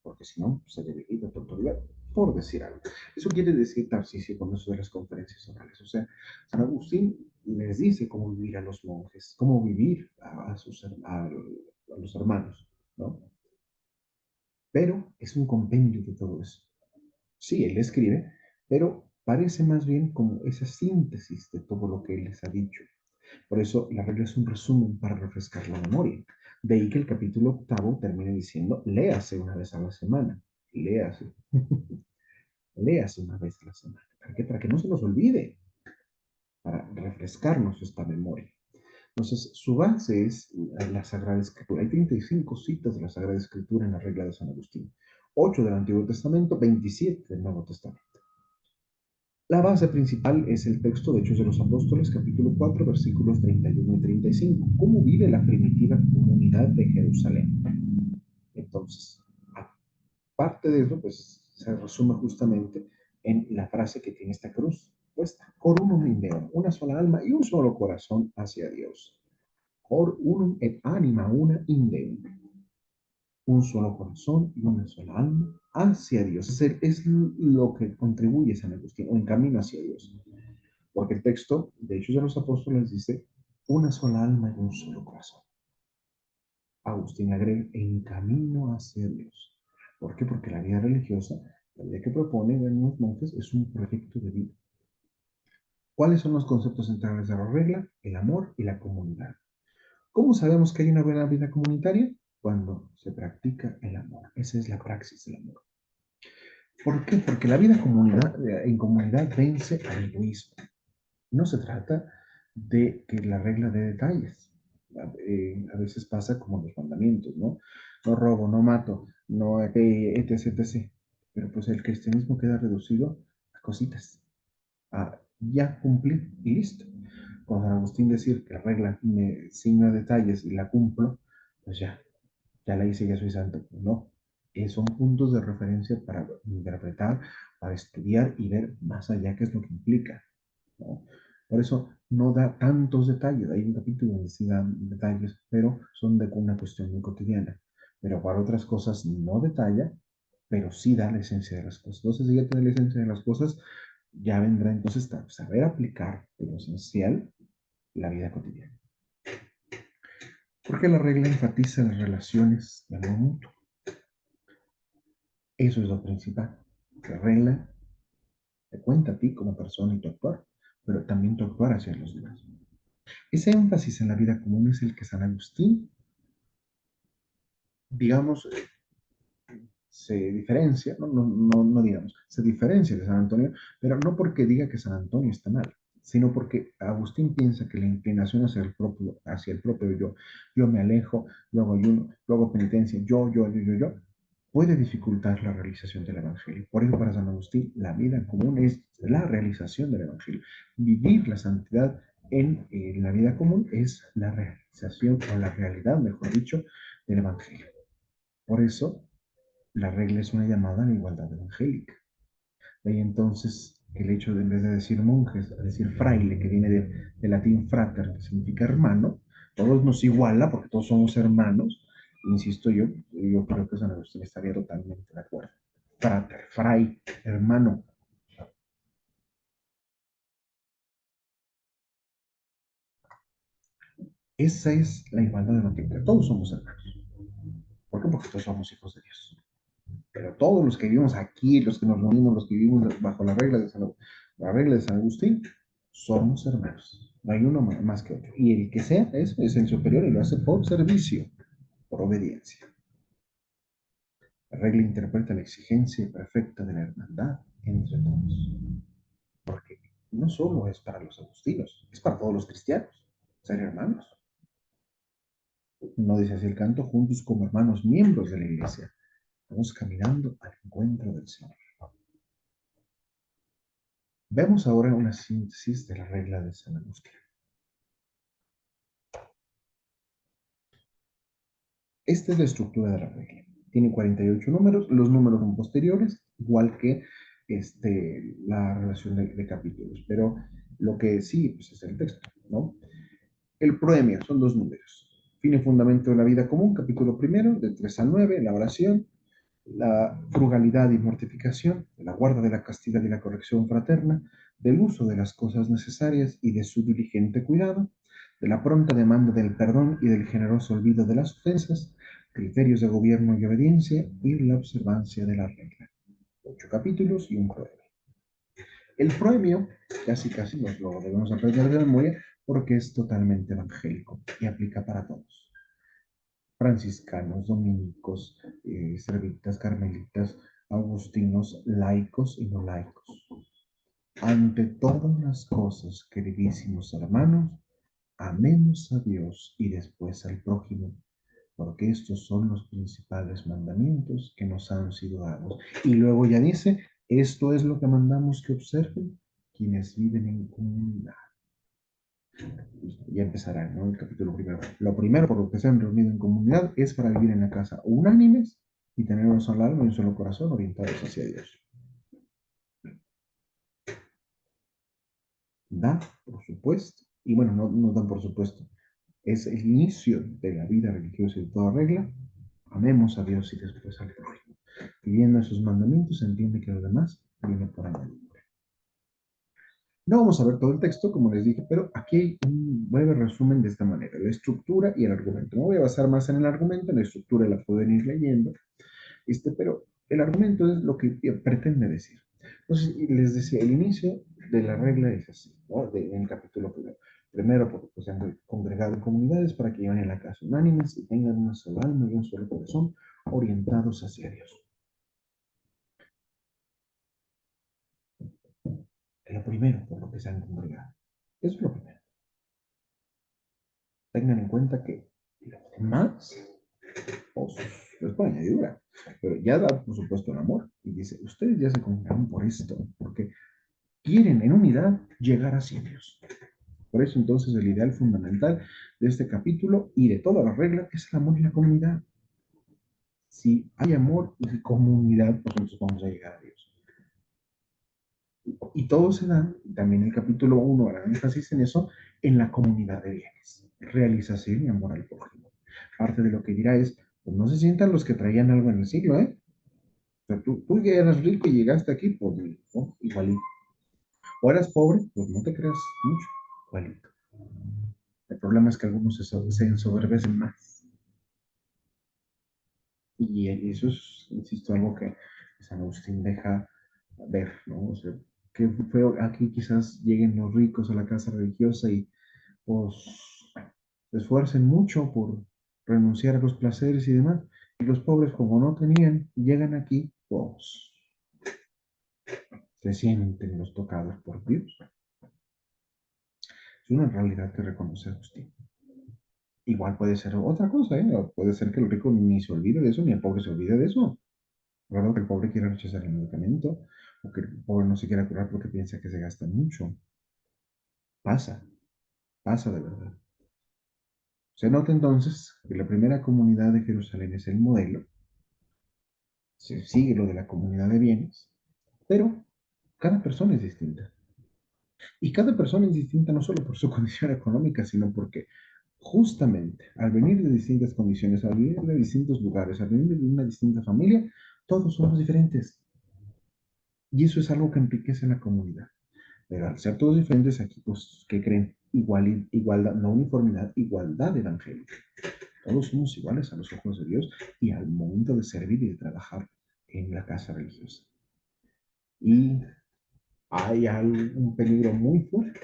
porque si no, se debilita tu autoridad, por decir algo. Eso quiere decir Tarcisio con eso de las conferencias orales. O sea, San Agustín les dice cómo vivir a los monjes, cómo vivir a los hermanos, ¿no? Pero es un compendio de todo eso. Sí, él escribe, pero parece más bien como esa síntesis de todo lo que él les ha dicho. Por eso la regla es un resumen para refrescar la memoria. De ahí que el capítulo octavo termine diciendo, léase una vez a la semana. Léase. Léase una vez a la semana. ¿Para qué? Para que no se nos olvide, para refrescarnos esta memoria. Entonces, su base es la Sagrada Escritura. Hay 35 citas de la Sagrada Escritura en la regla de San Agustín. 8 del Antiguo Testamento, 27 del Nuevo Testamento. La base principal es el texto de Hechos de los Apóstoles, capítulo 4, versículos 31 y 35. ¿Cómo vive la primitiva comunidad de Jerusalén? Entonces, aparte de eso, pues se resume justamente en la frase que tiene esta cruz puesta. Cor unum in Deum, una sola alma y un solo corazón hacia Dios. Cor unum et anima una in Deum. Un solo corazón y una sola alma hacia Dios. Es lo que contribuye San Agustín, un camino hacia Dios. Porque el texto de Hechos de los Apóstoles dice, una sola alma y un solo corazón. Agustín agrega, en camino hacia Dios. ¿Por qué? Porque la vida religiosa, la vida que proponen los monjes, es un proyecto de vida. ¿Cuáles son los conceptos centrales de la regla? El amor y la comunidad. ¿Cómo sabemos que hay una buena vida comunitaria? Cuando se practica el amor. Esa es la praxis del amor. ¿Por qué? Porque la vida en comunidad vence al egoísmo. No se trata de que la regla de detalles. A veces pasa como los mandamientos, ¿no? No robo, no mato, no etc, etc. Pero pues el cristianismo queda reducido a cositas, a ya cumplir y listo. Con San Agustín decir que la regla me ciño a detalles y la cumplo, pues ya la hice, ya soy santo. No, son puntos de referencia para interpretar, para estudiar y ver más allá qué es lo que implica, ¿no? Por eso no da tantos detalles. Hay un capítulo donde sí dan detalles, pero son de una cuestión muy cotidiana. Pero para otras cosas no detalla, pero sí da la esencia de las cosas. Entonces, si ya tiene la esencia de las cosas, ya vendrá entonces saber aplicar lo esencial la vida cotidiana. Porque la regla enfatiza las relaciones de amor mutuo. Eso es lo principal. La regla te cuenta a ti como persona y tu actuar, pero también tu actuar hacia los demás. Ese énfasis en la vida común es el que San Agustín, digamos, se diferencia, no digamos, se diferencia de San Antonio, pero no porque diga que San Antonio está mal, sino porque Agustín piensa que la inclinación hacia el propio yo me alejo, yo hago ayuno, yo hago penitencia, yo, puede dificultar la realización del Evangelio. Por eso para San Agustín la vida común es la realización del Evangelio. Vivir la santidad en la vida común es la realización o la realidad, mejor dicho, del Evangelio. Por eso la regla es una llamada a la igualdad evangélica. De ahí entonces el hecho de, en vez de decir monjes, a decir fraile, que viene de latín frater, que significa hermano, todos nos iguala porque todos somos hermanos. Insisto, yo creo que San Agustín estaría totalmente de acuerdo. Frater, fray, hermano. Esa es la igualdad evangélica. Todos somos hermanos. ¿Por qué? Porque todos somos hijos de Dios. Pero todos los que vivimos aquí, los que nos reunimos, los que vivimos bajo la regla de San Agustín, somos hermanos. No hay uno más que otro. Y el que sea eso es el superior y lo hace por servicio, por obediencia. La regla interpreta la exigencia perfecta de la hermandad entre todos. Porque no solo es para los agustinos, es para todos los cristianos, ser hermanos. No dice así el canto, juntos como hermanos miembros de la iglesia. Vamos caminando al encuentro del Señor. Vemos ahora una síntesis de la regla de San Agustín. Esta es la estructura de la regla. Tiene 48 números, los números son posteriores, igual que la relación de capítulos, pero lo que sí pues, es el texto, ¿no? El proemio son dos números. Fin y fundamento de la vida común, capítulo primero, de 3 al 9, la oración, la frugalidad y mortificación, de la guarda de la castidad y la corrección fraterna, del uso de las cosas necesarias y de su diligente cuidado, de la pronta demanda del perdón y del generoso olvido de las ofensas, criterios de gobierno y obediencia y la observancia de la regla. 8 capítulos y un proemio. El proemio, casi nos lo debemos aprender de memoria, porque es totalmente evangélico y aplica para todos. Franciscanos, dominicos, servitas, carmelitas, agustinos, laicos y no laicos. Ante todas las cosas, queridísimos hermanos, amemos a Dios y después al prójimo, porque estos son los principales mandamientos que nos han sido dados. Y luego ya dice, esto es lo que mandamos que observen quienes viven en comunidad. Ya empezará, ¿no? El capítulo primero. Lo primero por lo que se han reunido en comunidad es para vivir en la casa unánimes y tener un solo alma y un solo corazón orientados hacia Dios. Da, por supuesto, y bueno, no dan por supuesto, es el inicio de la vida religiosa y de toda regla. Amemos a Dios y después al prójimo. Viviendo esos mandamientos, se entiende que lo demás viene por añadidura. No vamos a ver todo el texto, como les dije, pero aquí hay un breve resumen de esta manera, la estructura y el argumento. Me voy a basar más en el argumento, en la estructura la pueden ir leyendo, pero el argumento es lo que pretende decir. Entonces, les decía, el inicio de la regla es así, ¿no? En el capítulo primero. Primero, porque pues, se han congregado en comunidades para que lleven a la casa unánimes y tengan una sola alma y un solo corazón orientados hacia Dios. Es lo primero por lo que se han congregado. Eso es lo primero. Tengan en cuenta que lo demás, pues, es por añadidura. Pero ya da, por supuesto, el amor. Y dice, ustedes ya se congregaron por esto, porque quieren en unidad llegar hacia Dios. Por eso entonces el ideal fundamental de este capítulo y de toda la regla es el amor y la comunidad. Si hay amor y comunidad, pues entonces vamos a llegar a Dios. Y todo se da, también el capítulo 1 hará énfasis en eso, en la comunidad de bienes, realización y amor al prójimo. Parte de lo que dirá es, pues no se sientan los que traían algo en el siglo, ¿eh? O sea, tú ya eras rico y llegaste aquí, pues ¿no? Igualito. O eras pobre, pues no te creas mucho, igualito. El problema es que algunos se ensoberbecen más. Y eso es, insisto, algo que San Agustín deja ver, ¿no? O sea, que fue aquí quizás lleguen los ricos a la casa religiosa y pues se esfuercen mucho por renunciar a los placeres y demás. Y los pobres, como no tenían, llegan aquí, pues se sienten los tocados por Dios. Es una realidad que reconoce Agustín. Igual puede ser otra cosa, ¿eh? Puede ser que el rico ni se olvide de eso, ni el pobre se olvide de eso. Claro que el pobre quiera rechazar el medicamento, o que el pobre no se quiera curar porque piensa que se gasta mucho. Pasa, pasa de verdad. Se nota entonces que la primera comunidad de Jerusalén es el modelo, se sigue lo de la comunidad de bienes, pero cada persona es distinta. Y cada persona es distinta no solo por su condición económica, sino porque justamente al venir de distintas condiciones, al venir de distintos lugares, al venir de una distinta familia, todos somos diferentes. Y eso es algo que enriquece la comunidad. Pero al ser todos diferentes, aquí, pues, ¿qué creen? Igualdad, no uniformidad, igualdad evangélica. Todos somos iguales a los ojos de Dios y al momento de servir y de trabajar en la casa religiosa. Y hay un peligro muy fuerte.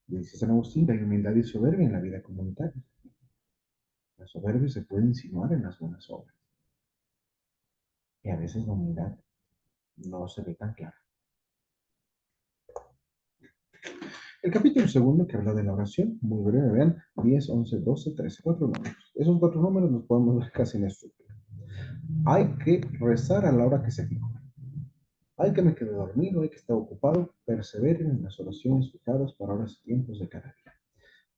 Dice San Agustín, hay humildad y soberbia en la vida comunitaria. La soberbia se puede insinuar en las buenas obras. Y a veces la humildad no se ve tan clara. El capítulo segundo que habla de la oración, muy breve, vean, 10, 11, 12, 13, cuatro números. Esos cuatro números los podemos ver casi en la estructura. Hay que rezar a la hora que se fijó. Hay que me quede dormido, hay que estar ocupado, perseveren en las oraciones fijadas para horas y tiempos de cada día.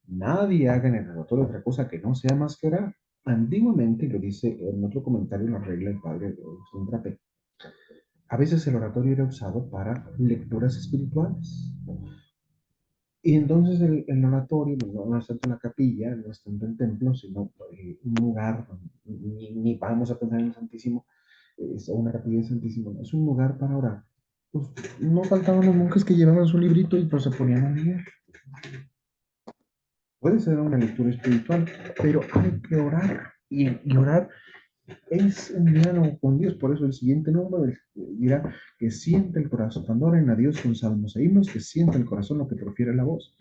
Nadie haga en el oratorio otra cosa que no sea más que orar. Antiguamente, lo dice en otro comentario la regla del padre Agustín Trape, a veces el oratorio era usado para lecturas espirituales. Y entonces el oratorio no es tanto una capilla, no es tanto el templo, sino un lugar, ni vamos a pensar en el Santísimo, o una capilla del Santísimo, no, es un lugar para orar. Pues no faltaban los monjes que llevaban su librito y pues se ponían a leer. Puede ser una lectura espiritual, pero hay que orar. Y orar es un diálogo con Dios. Por eso el siguiente número dirá que siente el corazón. Cuando oren a Dios con salmos e himnos, que siente el corazón lo que profiere la voz.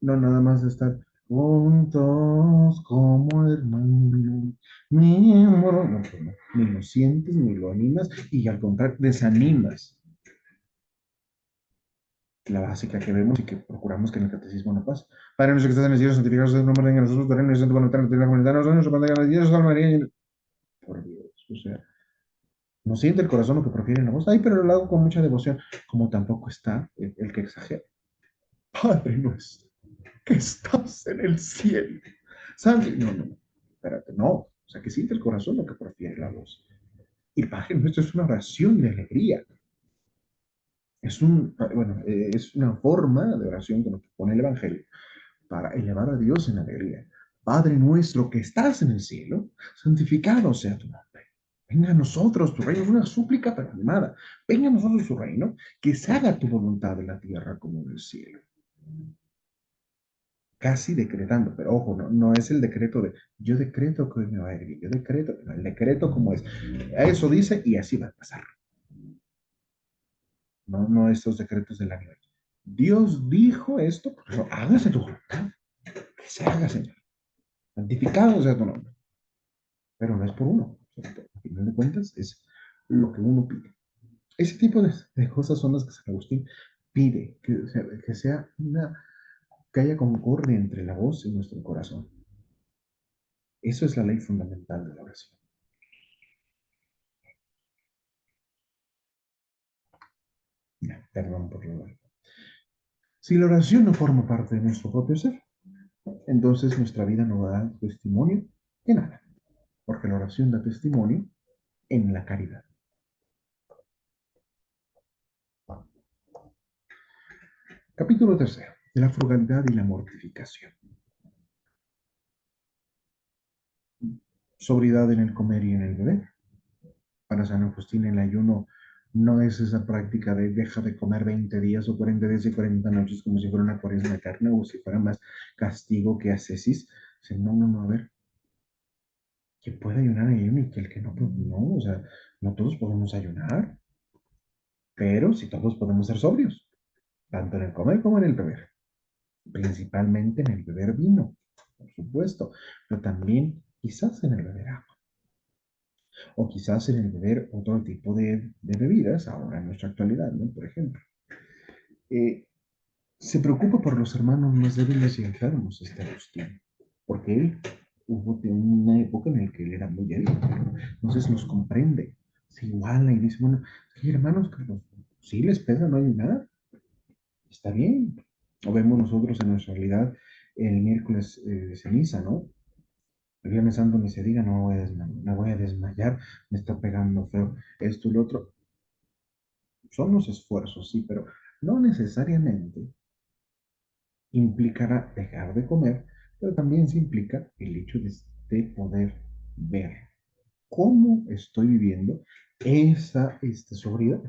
No, nada más de estar juntos como hermanos, mi amor. No, pues no, ni lo sientes, ni lo animas, y al contrario, desanimas la básica que vemos y que procuramos que en el catecismo no pase. Padre nuestro que estás en el cielo, santificado sea tu nombre, venga a nosotros tu reino, y sea tu voluntad, en la comunidad, nosotros, nuestra pantalla, de Dios, salve María. Por Dios, o sea, no siente el corazón lo que profiere la voz. Ay, pero lo hago con mucha devoción, como tampoco está el que exagera. Padre nuestro, que estás en el cielo. Santo, no, no, no, espérate, no. O sea, que siente el corazón lo que profiere la voz. Y Padre nuestro es una oración de alegría. Bueno, es una forma de oración que nos pone el Evangelio para elevar a Dios en alegría. Padre nuestro que estás en el cielo, santificado sea tu nombre. Venga a nosotros tu reino, es una súplica pero animada. Venga a nosotros tu reino, que se haga tu voluntad en la tierra como en el cielo. Casi decretando, pero ojo, no, no es el decreto de yo decreto que hoy me va a ir bien, yo decreto, no, el decreto como es. Eso dice y así va a pasar. No, no estos decretos del nivel. Dios dijo esto, por eso hágase tu voluntad, que se haga, Señor. Santificado sea tu nombre. Pero no es por uno. Al final de cuentas, es lo que uno pide. Ese tipo de cosas son las que San Agustín pide, que sea que haya concordia entre la voz y nuestro corazón. Eso es la ley fundamental de la oración. Ya, perdón por lo largo. Si la oración no forma parte de nuestro propio ser, entonces nuestra vida no da testimonio de nada, porque la oración da testimonio en la caridad. Capítulo tercero, de la frugalidad y la mortificación. Sobriedad en el comer y en el beber. Para San Agustín el ayuno no es esa práctica de deja de comer 20 días o 40 días y 40 noches como si fuera una cuaresma eterna o si fuera más castigo que ascesis. No, no, no, a ver, que puede ayunar en ayuno y que el que no, pues no, o sea, no todos podemos ayunar, pero sí todos podemos ser sobrios, tanto en el comer como en el beber, principalmente en el beber vino, por supuesto, pero también quizás en el beber agua, o quizás en el beber otro tipo de bebidas, ahora en nuestra actualidad, ¿no? Por ejemplo. Eh, Se preocupa por los hermanos más débiles y enfermos, este Agustín, porque él hubo una época en la que él era muy débil, entonces los comprende, se iguala y dice, bueno, hay hermanos que pues, sí les pesa no ayunar, está bien. O vemos nosotros en nuestra realidad el miércoles de ceniza, ¿no? El viernes santo ni se diga, no me voy a desmayar, me está pegando feo, esto y lo otro. Son los esfuerzos, sí, pero no necesariamente implicará dejar de comer, pero también se implica el hecho de poder ver cómo estoy viviendo esta sobriedad.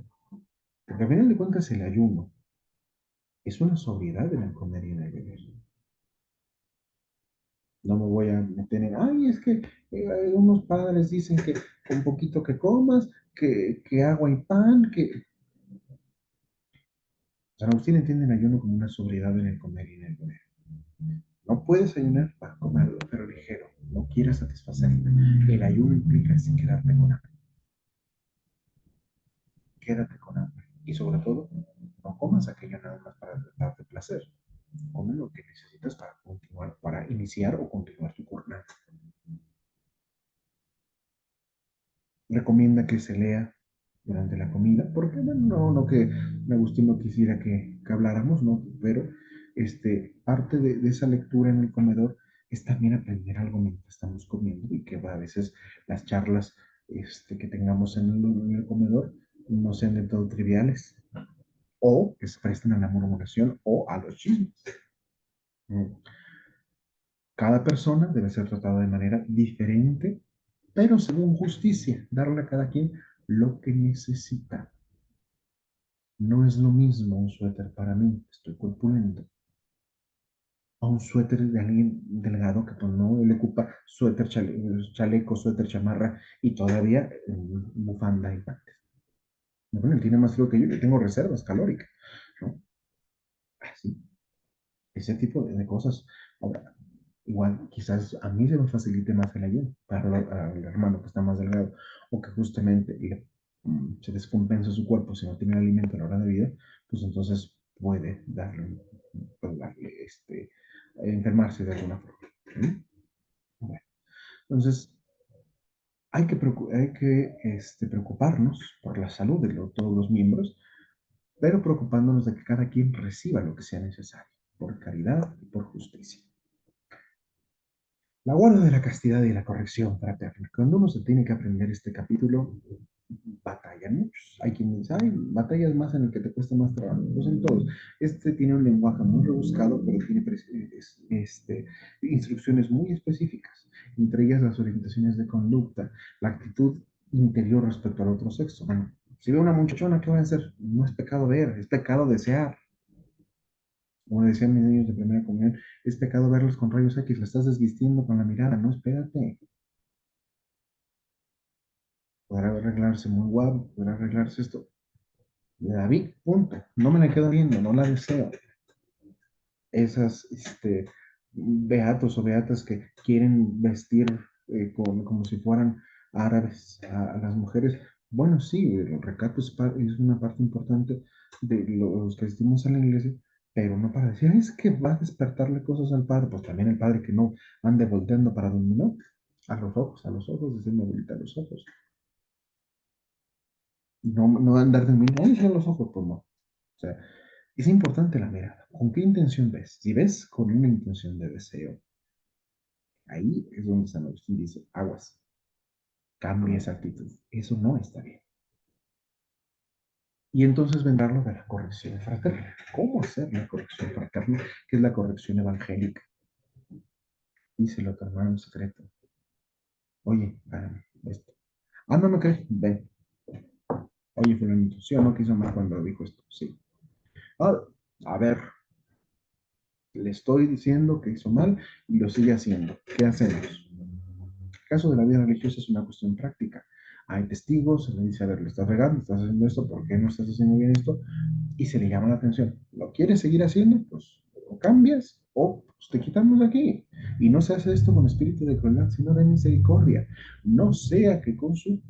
Porque al final de cuentas el ayuno es una sobriedad en el comer y en el beber. No me voy a meter en, ay, es que unos padres dicen que con poquito que comas, que agua y pan, que... San Agustín entiende el ayuno como una sobriedad en el comer y en el beber. No puedes ayunar para comer algo, pero ligero. No quieras satisfacerte. El ayuno implica así quedarte con hambre. Quédate con hambre. Y sobre todo, no comas aquello nada más para darte placer. Come lo que necesitas para continuar, para iniciar o continuar tu jornada. Recomienda que se lea durante la comida, porque bueno, no que Agustín no quisiera que habláramos, ¿no? Pero parte de esa lectura en el comedor es también aprender algo mientras estamos comiendo y que a veces las charlas que tengamos en el comedor no sean de todo triviales o que se presten a la murmuración o a los chismes. Mm. Cada persona debe ser tratada de manera diferente, pero según justicia, darle a cada quien lo que necesita. No es lo mismo un suéter para mí, estoy corpulento, a un suéter de alguien delgado que pues, no le ocupa suéter, chaleco, suéter, chamarra y todavía bufanda y panties. Bueno, él tiene más frío que yo tengo reservas calóricas, ¿no? Así. ese tipo de cosas. Ahora, igual, quizás a mí se me facilite más el ayuno para el hermano que está más delgado o que justamente se descompensa su cuerpo si no tiene alimento a la hora de vida, pues entonces puede darle enfermarse de alguna forma. ¿Sí? Bueno, entonces, hay que preocuparnos por la salud de todos los miembros, pero preocupándonos de que cada quien reciba lo que sea necesario, por caridad y por justicia. La guarda de la castidad y la corrección fraterna. Cuando uno se tiene que aprender este capítulo, batallan muchos. Hay quien dice, ay, batallas más en el que te cuesta más trabajo. Pues en todos. Este tiene un lenguaje muy rebuscado, pero tiene instrucciones muy específicas, entre ellas las orientaciones de conducta, la actitud interior respecto al otro sexo. Bueno, si veo una muchachona, ¿qué voy a hacer? No es pecado ver, es pecado desear. Como decían mis niños de primera comunión, es pecado verlos con rayos X, la estás desvistiendo con la mirada, no, espérate. Podrá arreglarse muy guapo, podrá arreglarse esto. La vi, punto. No me la quedo viendo, no la deseo. Esas beatos o beatas que quieren vestir como si fueran árabes a las mujeres. Bueno, sí, el recato es una parte importante de los que asistimos a la iglesia, pero no para decir, es que va a despertarle cosas al padre, pues también el padre que no ande volteando para donde no, a los ojos, decirme abuelita, a los ojos. No andar de mí, ay, cierra los ojos, pues no. O sea, es importante la mirada. ¿Con qué intención ves? Si ves con una intención de deseo, ahí es donde San Agustín dice, aguas, cambia esa actitud. Eso no está bien. Y entonces vendrá lo de la corrección fraterna. ¿Cómo hacer la corrección fraterna? Que es la corrección evangélica. Díselo a tu hermano en secreto. Oye, espérame, esto. Ah, no me crees. Ven. Oye, fulanito, ¿sí o no quiso mal cuando dijo esto? Sí. Ah, a ver, le estoy diciendo que hizo mal y lo sigue haciendo. ¿Qué hacemos? El caso de la vida religiosa es una cuestión práctica. Hay testigos, se le dice, a ver, le estás regando, estás haciendo esto, ¿por qué no estás haciendo bien esto? Y se le llama la atención. ¿Lo quieres seguir haciendo? Pues o cambias o pues, te quitamos de aquí. Y no se hace esto con espíritu de crueldad, sino de misericordia. No sea que con su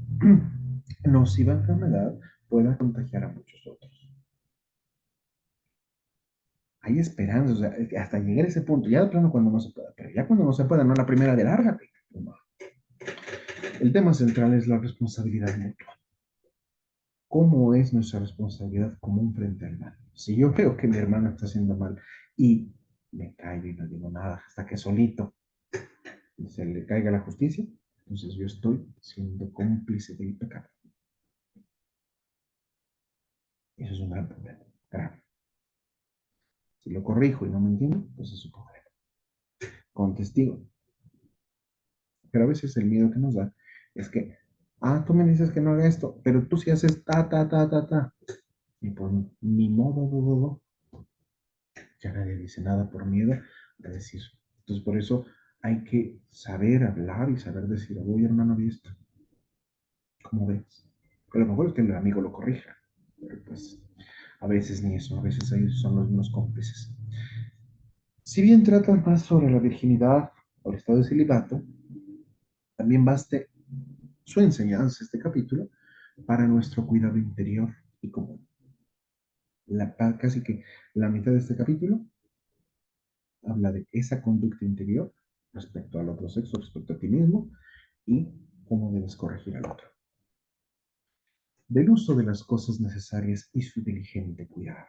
nociva enfermedad pueda contagiar a muchos otros. Hay esperanza, o sea, hasta llegar a ese punto, ya de plano cuando no se pueda, pero ya cuando no se pueda, no la primera de lárgate. No. El tema central es la responsabilidad mutua. ¿Cómo es nuestra responsabilidad común frente al mal? Si yo veo que mi hermano está haciendo mal y me callo y no digo nada hasta que solito se le caiga la justicia, entonces yo estoy siendo cómplice del pecado. Eso es un gran problema, grave. Si lo corrijo y no me entiendo, pues es su problema. Con testigo. Pero a veces el miedo que nos da es que, tú me dices que no haga esto, pero tú sí haces ta, ta, ta, ta, ta. Y por mi modo, ya nadie dice nada por miedo de decir. Entonces, por eso hay que saber hablar y saber decir, oye, hermano, vi esto. ¿Cómo ves? A lo mejor es que el amigo lo corrija, pero pues a veces ni eso, a veces ellos son los mismos cómplices. Si bien tratan más sobre la virginidad o el estado de celibato, también baste su enseñanza, este capítulo, para nuestro cuidado interior y común. Casi que la mitad de este capítulo habla de esa conducta interior respecto al otro sexo, respecto a ti mismo y cómo debes corregir al otro. Del uso de las cosas necesarias y su diligente cuidado.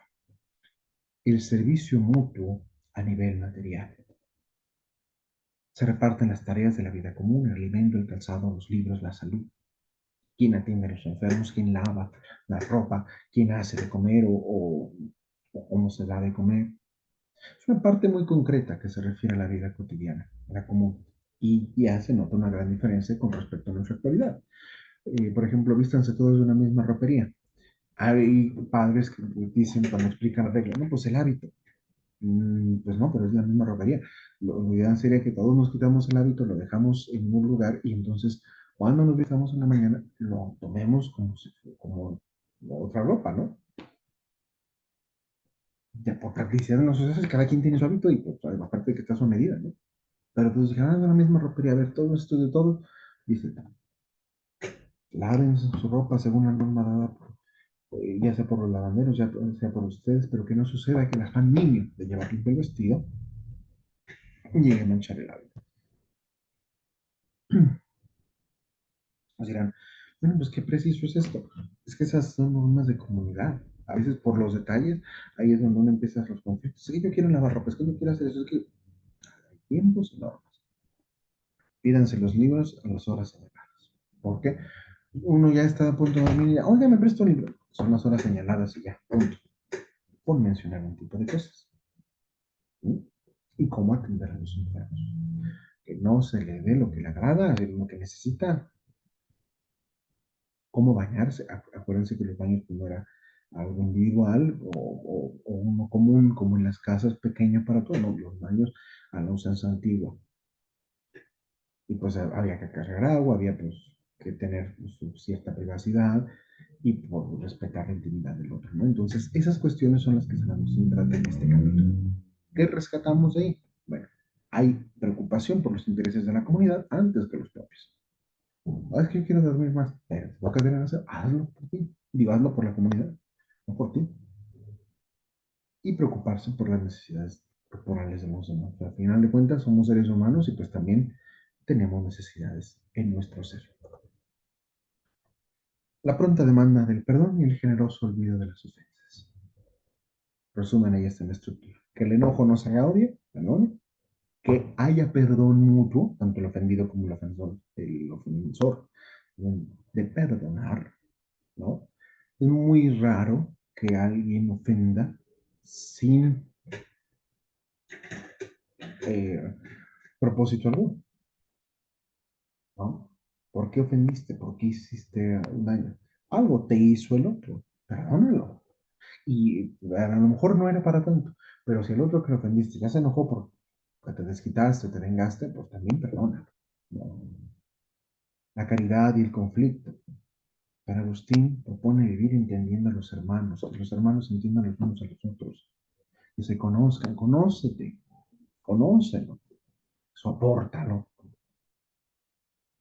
El servicio mutuo a nivel material. Se reparten las tareas de la vida común, el alimento, el calzado, los libros, la salud. ¿Quién atiende a los enfermos? ¿Quién lava la ropa? ¿Quién hace de comer o cómo se da de comer? Es una parte muy concreta que se refiere a la vida cotidiana, a la común. Y ya se nota una gran diferencia con respecto a nuestra actualidad. Por ejemplo, vístanse todos de una misma ropería. Hay padres que dicen cuando explican la regla, no, pues el hábito. Pues no, pero es la misma ropería. Lo ideal sería que todos nos quitamos el hábito, lo dejamos en un lugar y entonces cuando nos vistamos en la mañana lo tomemos como otra ropa, ¿no? Ya por practicidad en los sucesos, cada quien tiene su hábito y pues, aparte de que está a su medida, ¿no? Pero pues dijeron, de la misma ropería, a ver, todo esto de todo, dice, laven su ropa según la norma dada por, ya sea por los lavanderos, ya sea por ustedes, pero que no suceda que el afán niño de llevar limpio el vestido llegue a manchar el hábito. Nos dirán, bueno, pues qué preciso es esto. Es que esas son normas de comunidad. A veces por los detalles, ahí es donde uno empieza los conflictos. Es que yo quiero lavar ropa, es que yo quiero hacer eso, es que hay tiempos y normas. Pídanse los libros a las horas señaladas. ¿Por qué? Uno ya está a punto de dormir y ya, oiga, me presto un libro. Son las horas señaladas y ya, punto. Por mencionar un tipo de cosas. ¿Sí? Y cómo atender a los enfermos. Que no se le dé lo que le agrada, lo que necesita, cómo bañarse. Acuérdense que los baños pues, no era algo individual o uno común, como en las casas pequeñas para todos, no, los baños a la usanza antigua. Y pues había que cargar agua, había pues que tener pues, cierta privacidad y por respetar la intimidad del otro, ¿no? Entonces, esas cuestiones son las que se van a tratar en este capítulo. ¿Qué rescatamos de ahí? Bueno, hay preocupación por los intereses de la comunidad antes que los propios. Ah, es que yo quiero dormir más. Pero lo que deben hacer, hazlo por ti. Digo, hazlo por la comunidad, no por ti. Y preocuparse por las necesidades corporales de los demás. Al final de cuentas, somos seres humanos y pues también tenemos necesidades en nuestro ser. La pronta demanda del perdón y el generoso olvido de las ofensas. Resumen, ahí está en la estructura. Que el enojo no se haga odio, perdón. Que haya perdón mutuo, tanto el ofendido como el ofensor, de perdonar, ¿no? Es muy raro que alguien ofenda sin eh, propósito alguno, ¿no? ¿Por qué ofendiste? ¿Por qué hiciste un daño? Algo te hizo el otro, perdónalo. Y a lo mejor no era para tanto, pero si el otro que lo ofendiste ya se enojó porque te desquitaste, te vengaste, pues también perdónalo, ¿no? La caridad y el conflicto. Para Agustín propone vivir entendiendo a los hermanos, que los hermanos entiendan los unos a los otros, que se conozcan, conócete, conócelo, soportalo.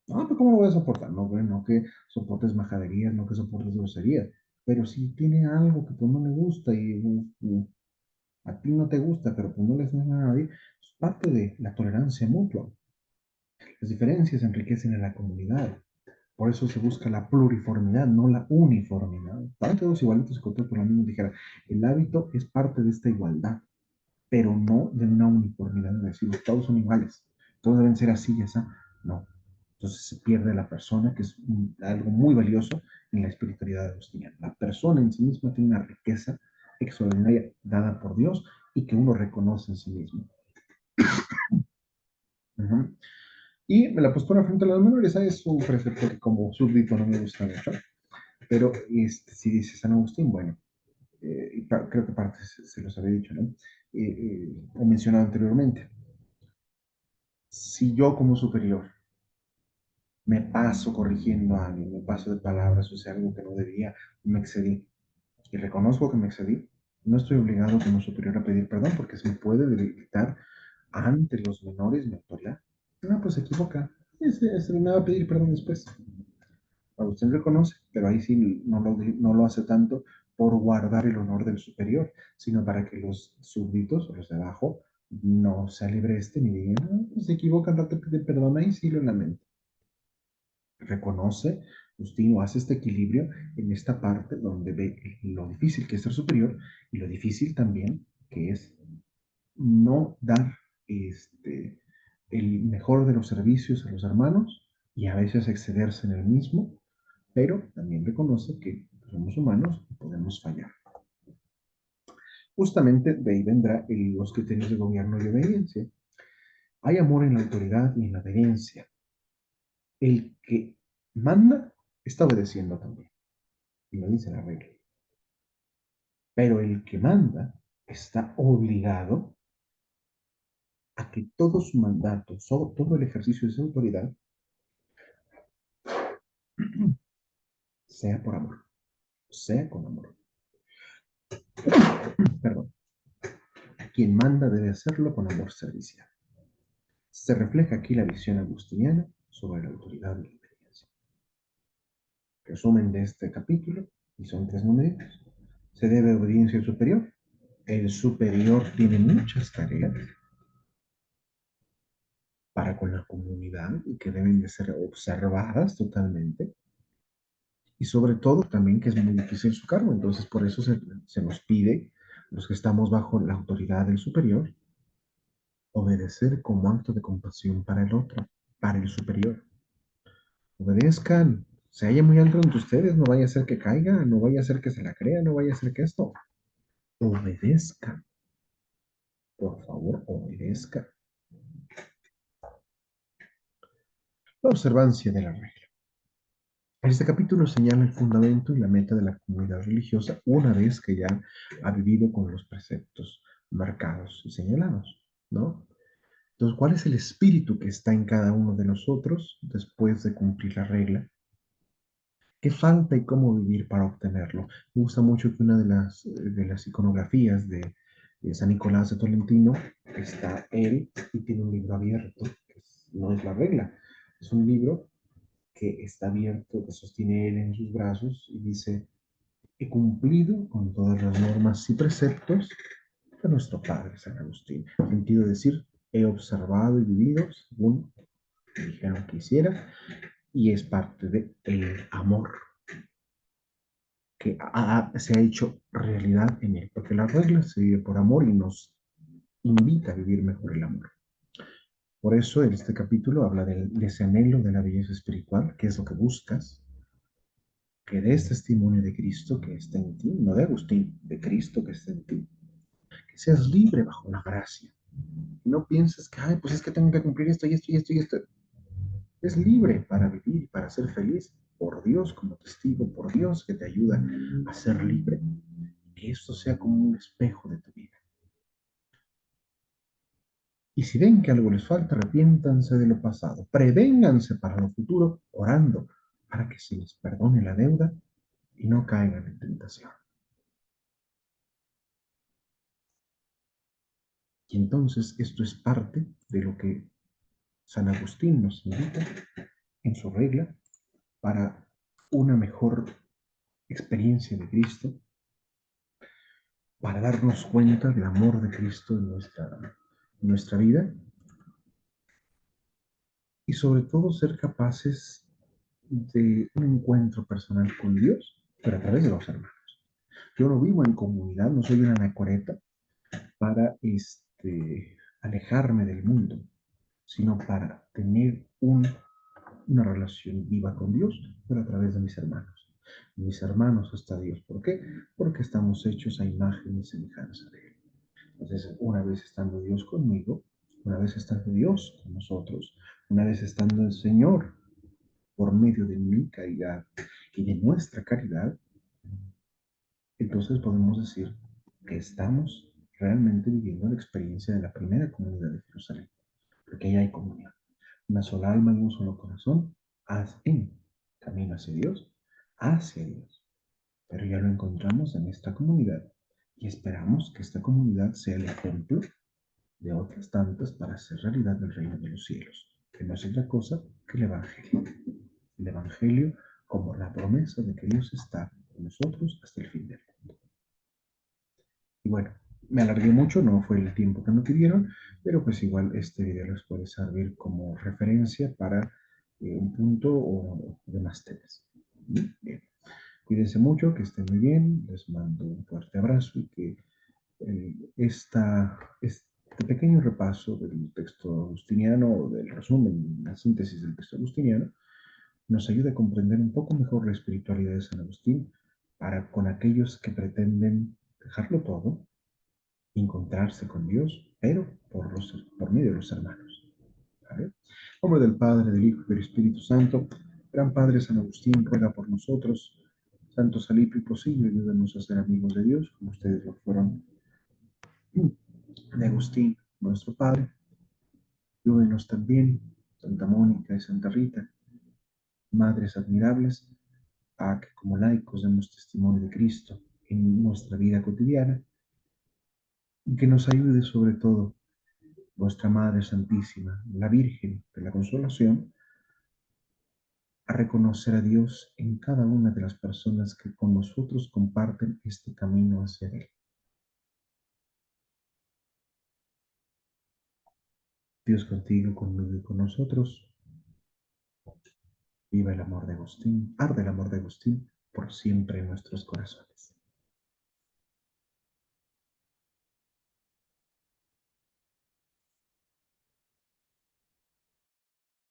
No, pero ¿cómo lo voy a soportar? No, bueno, no que soportes majaderías, no que soportes groserías, pero si tiene algo que pues no le gusta y a ti no te gusta, pero pues no le haces nada a nadie, es parte de la tolerancia mutua. Las diferencias enriquecen a la comunidad. Por eso se busca la pluriformidad, no la uniformidad. Para todos igualitos se cortó por la misma tijera. El hábito es parte de esta igualdad, pero no de una uniformidad, de decir todos son iguales, todos deben ser así y así. No. Entonces se pierde la persona, que es algo muy valioso en la espiritualidad agustiniana. La persona en sí misma tiene una riqueza extraordinaria dada por Dios y que uno reconoce en sí mismo. Uh-huh. Y la postura frente a los menores, esa es un precepto que como súbdito no me gusta mucho, pero si dice San Agustín, bueno, creo que parte se los había dicho, ¿no? O mencionado anteriormente. Si yo como superior me paso corrigiendo a alguien, me paso de palabras, o sea, algo que no debía, me excedí, y reconozco que me excedí, no estoy obligado como superior a pedir perdón porque se me puede debilitar ante los menores mi autoridad. No, pues se equivoca. Me va a pedir perdón después. Usted reconoce, pero ahí sí no lo hace tanto por guardar el honor del superior, sino para que los súbditos o los de abajo no se alibresten y digan, no, pues se equivocan, no te pide perdón, ahí sí lo lamento. Reconoce, Justino hace este equilibrio en esta parte donde ve lo difícil que es ser superior y lo difícil también que es no dar el mejor de los servicios a los hermanos y a veces excederse en el mismo, pero también reconoce que somos humanos y podemos fallar. Justamente de ahí vendrá los criterios de gobierno y obediencia. Hay amor en la autoridad y en la obediencia. El que manda está obedeciendo también, y lo dice la regla. Pero el que manda está obligado a que todo su mandato, todo el ejercicio de su autoridad, sea por amor, sea con amor. Perdón. Quien manda debe hacerlo con amor servicial. Se refleja aquí la visión agustiniana sobre la autoridad y la obediencia. Resumen de este capítulo, y son 3 numeritos. Se debe obediencia al superior. El superior tiene muchas tareas para con la comunidad y que deben de ser observadas totalmente. Y sobre todo también que es muy difícil su cargo. Entonces por eso se nos pide, los que estamos bajo la autoridad del superior, obedecer como acto de compasión para el otro, para el superior. Obedezcan, se halla muy alto entre ustedes, no vaya a ser que caiga, no vaya a ser que se la crea, no vaya a ser que esto. Obedezcan, por favor, obedezcan. La observancia de la regla. Este capítulo señala el fundamento y la meta de la comunidad religiosa una vez que ya ha vivido con los preceptos marcados y señalados, ¿no? Entonces, ¿cuál es el espíritu que está en cada uno de nosotros después de cumplir la regla? ¿Qué falta y cómo vivir para obtenerlo? Me gusta mucho que una de las iconografías de San Nicolás de Tolentino está él y tiene un libro abierto, que no es la regla, es un libro que está abierto, que sostiene él en sus brazos y dice, he cumplido con todas las normas y preceptos de nuestro Padre San Agustín. En sentido de decir, he observado y vivido según me dijeron que hiciera, y es parte del amor que se ha hecho realidad en él, porque la regla se vive por amor y nos invita a vivir mejor el amor. Por eso en este capítulo habla de ese anhelo de la belleza espiritual, que es lo que buscas, que des testimonio de Cristo que está en ti, no de Agustín, de Cristo que está en ti, que seas libre bajo la gracia. No pienses que, ay, pues es que tengo que cumplir esto y esto y esto y esto. Es libre para vivir, para ser feliz, por Dios como testigo, por Dios que te ayuda a ser libre. Que esto sea como un espejo de tu vida. Y si ven que algo les falta, arrepiéntanse de lo pasado, prevénganse para lo futuro, orando para que se les perdone la deuda y no caigan en tentación. Y entonces esto es parte de lo que San Agustín nos invita en su regla para una mejor experiencia de Cristo, para darnos cuenta del amor de Cristo en nuestra vida y sobre todo ser capaces de un encuentro personal con Dios, pero a través de los hermanos. Yo no vivo en comunidad, no soy una anacoreta para alejarme del mundo, sino para tener una relación viva con Dios, pero a través de mis hermanos. Mis hermanos hasta Dios. ¿Por qué? Porque estamos hechos a imagen y semejanza de Él. Entonces, una vez estando Dios conmigo, una vez estando Dios con nosotros, una vez estando el Señor por medio de mi caridad y de nuestra caridad, entonces podemos decir que estamos realmente viviendo la experiencia de la primera comunidad de Jerusalén, porque ahí hay comunión. Una sola alma y un solo corazón, en camino hacia Dios. Pero ya lo encontramos en esta comunidad y esperamos que esta comunidad sea el ejemplo de otras tantas para hacer realidad el reino de los cielos, que no es otra cosa que el Evangelio. El Evangelio como la promesa de que Dios está con nosotros hasta el fin del mundo. Y bueno, me alargué mucho, no fue el tiempo que me pidieron, pero pues igual este video les puede servir como referencia para un punto o demás temas. Bien, cuídense mucho, que estén muy bien, les mando un fuerte abrazo y que este pequeño repaso del texto agustiniano, del resumen, la síntesis del texto agustiniano, nos ayude a comprender un poco mejor la espiritualidad de San Agustín para con aquellos que pretenden dejarlo todo, encontrarse con Dios, pero por medio de los hermanos. ¿Vale? En nombre del Padre, del Hijo y del Espíritu Santo, Gran Padre San Agustín, ruega por nosotros. Santo Salipio y Posillo, ayúdanos a ser amigos de Dios, como ustedes lo fueron de Agustín, nuestro Padre. Ayúdenos también, Santa Mónica y Santa Rita, madres admirables, a que como laicos demos testimonio de Cristo en nuestra vida cotidiana y que nos ayude sobre todo vuestra Madre Santísima, la Virgen de la Consolación, a reconocer a Dios en cada una de las personas que con nosotros comparten este camino hacia Él. Dios contigo, conmigo y con nosotros. Viva el amor de Agustín, arde el amor de Agustín por siempre en nuestros corazones.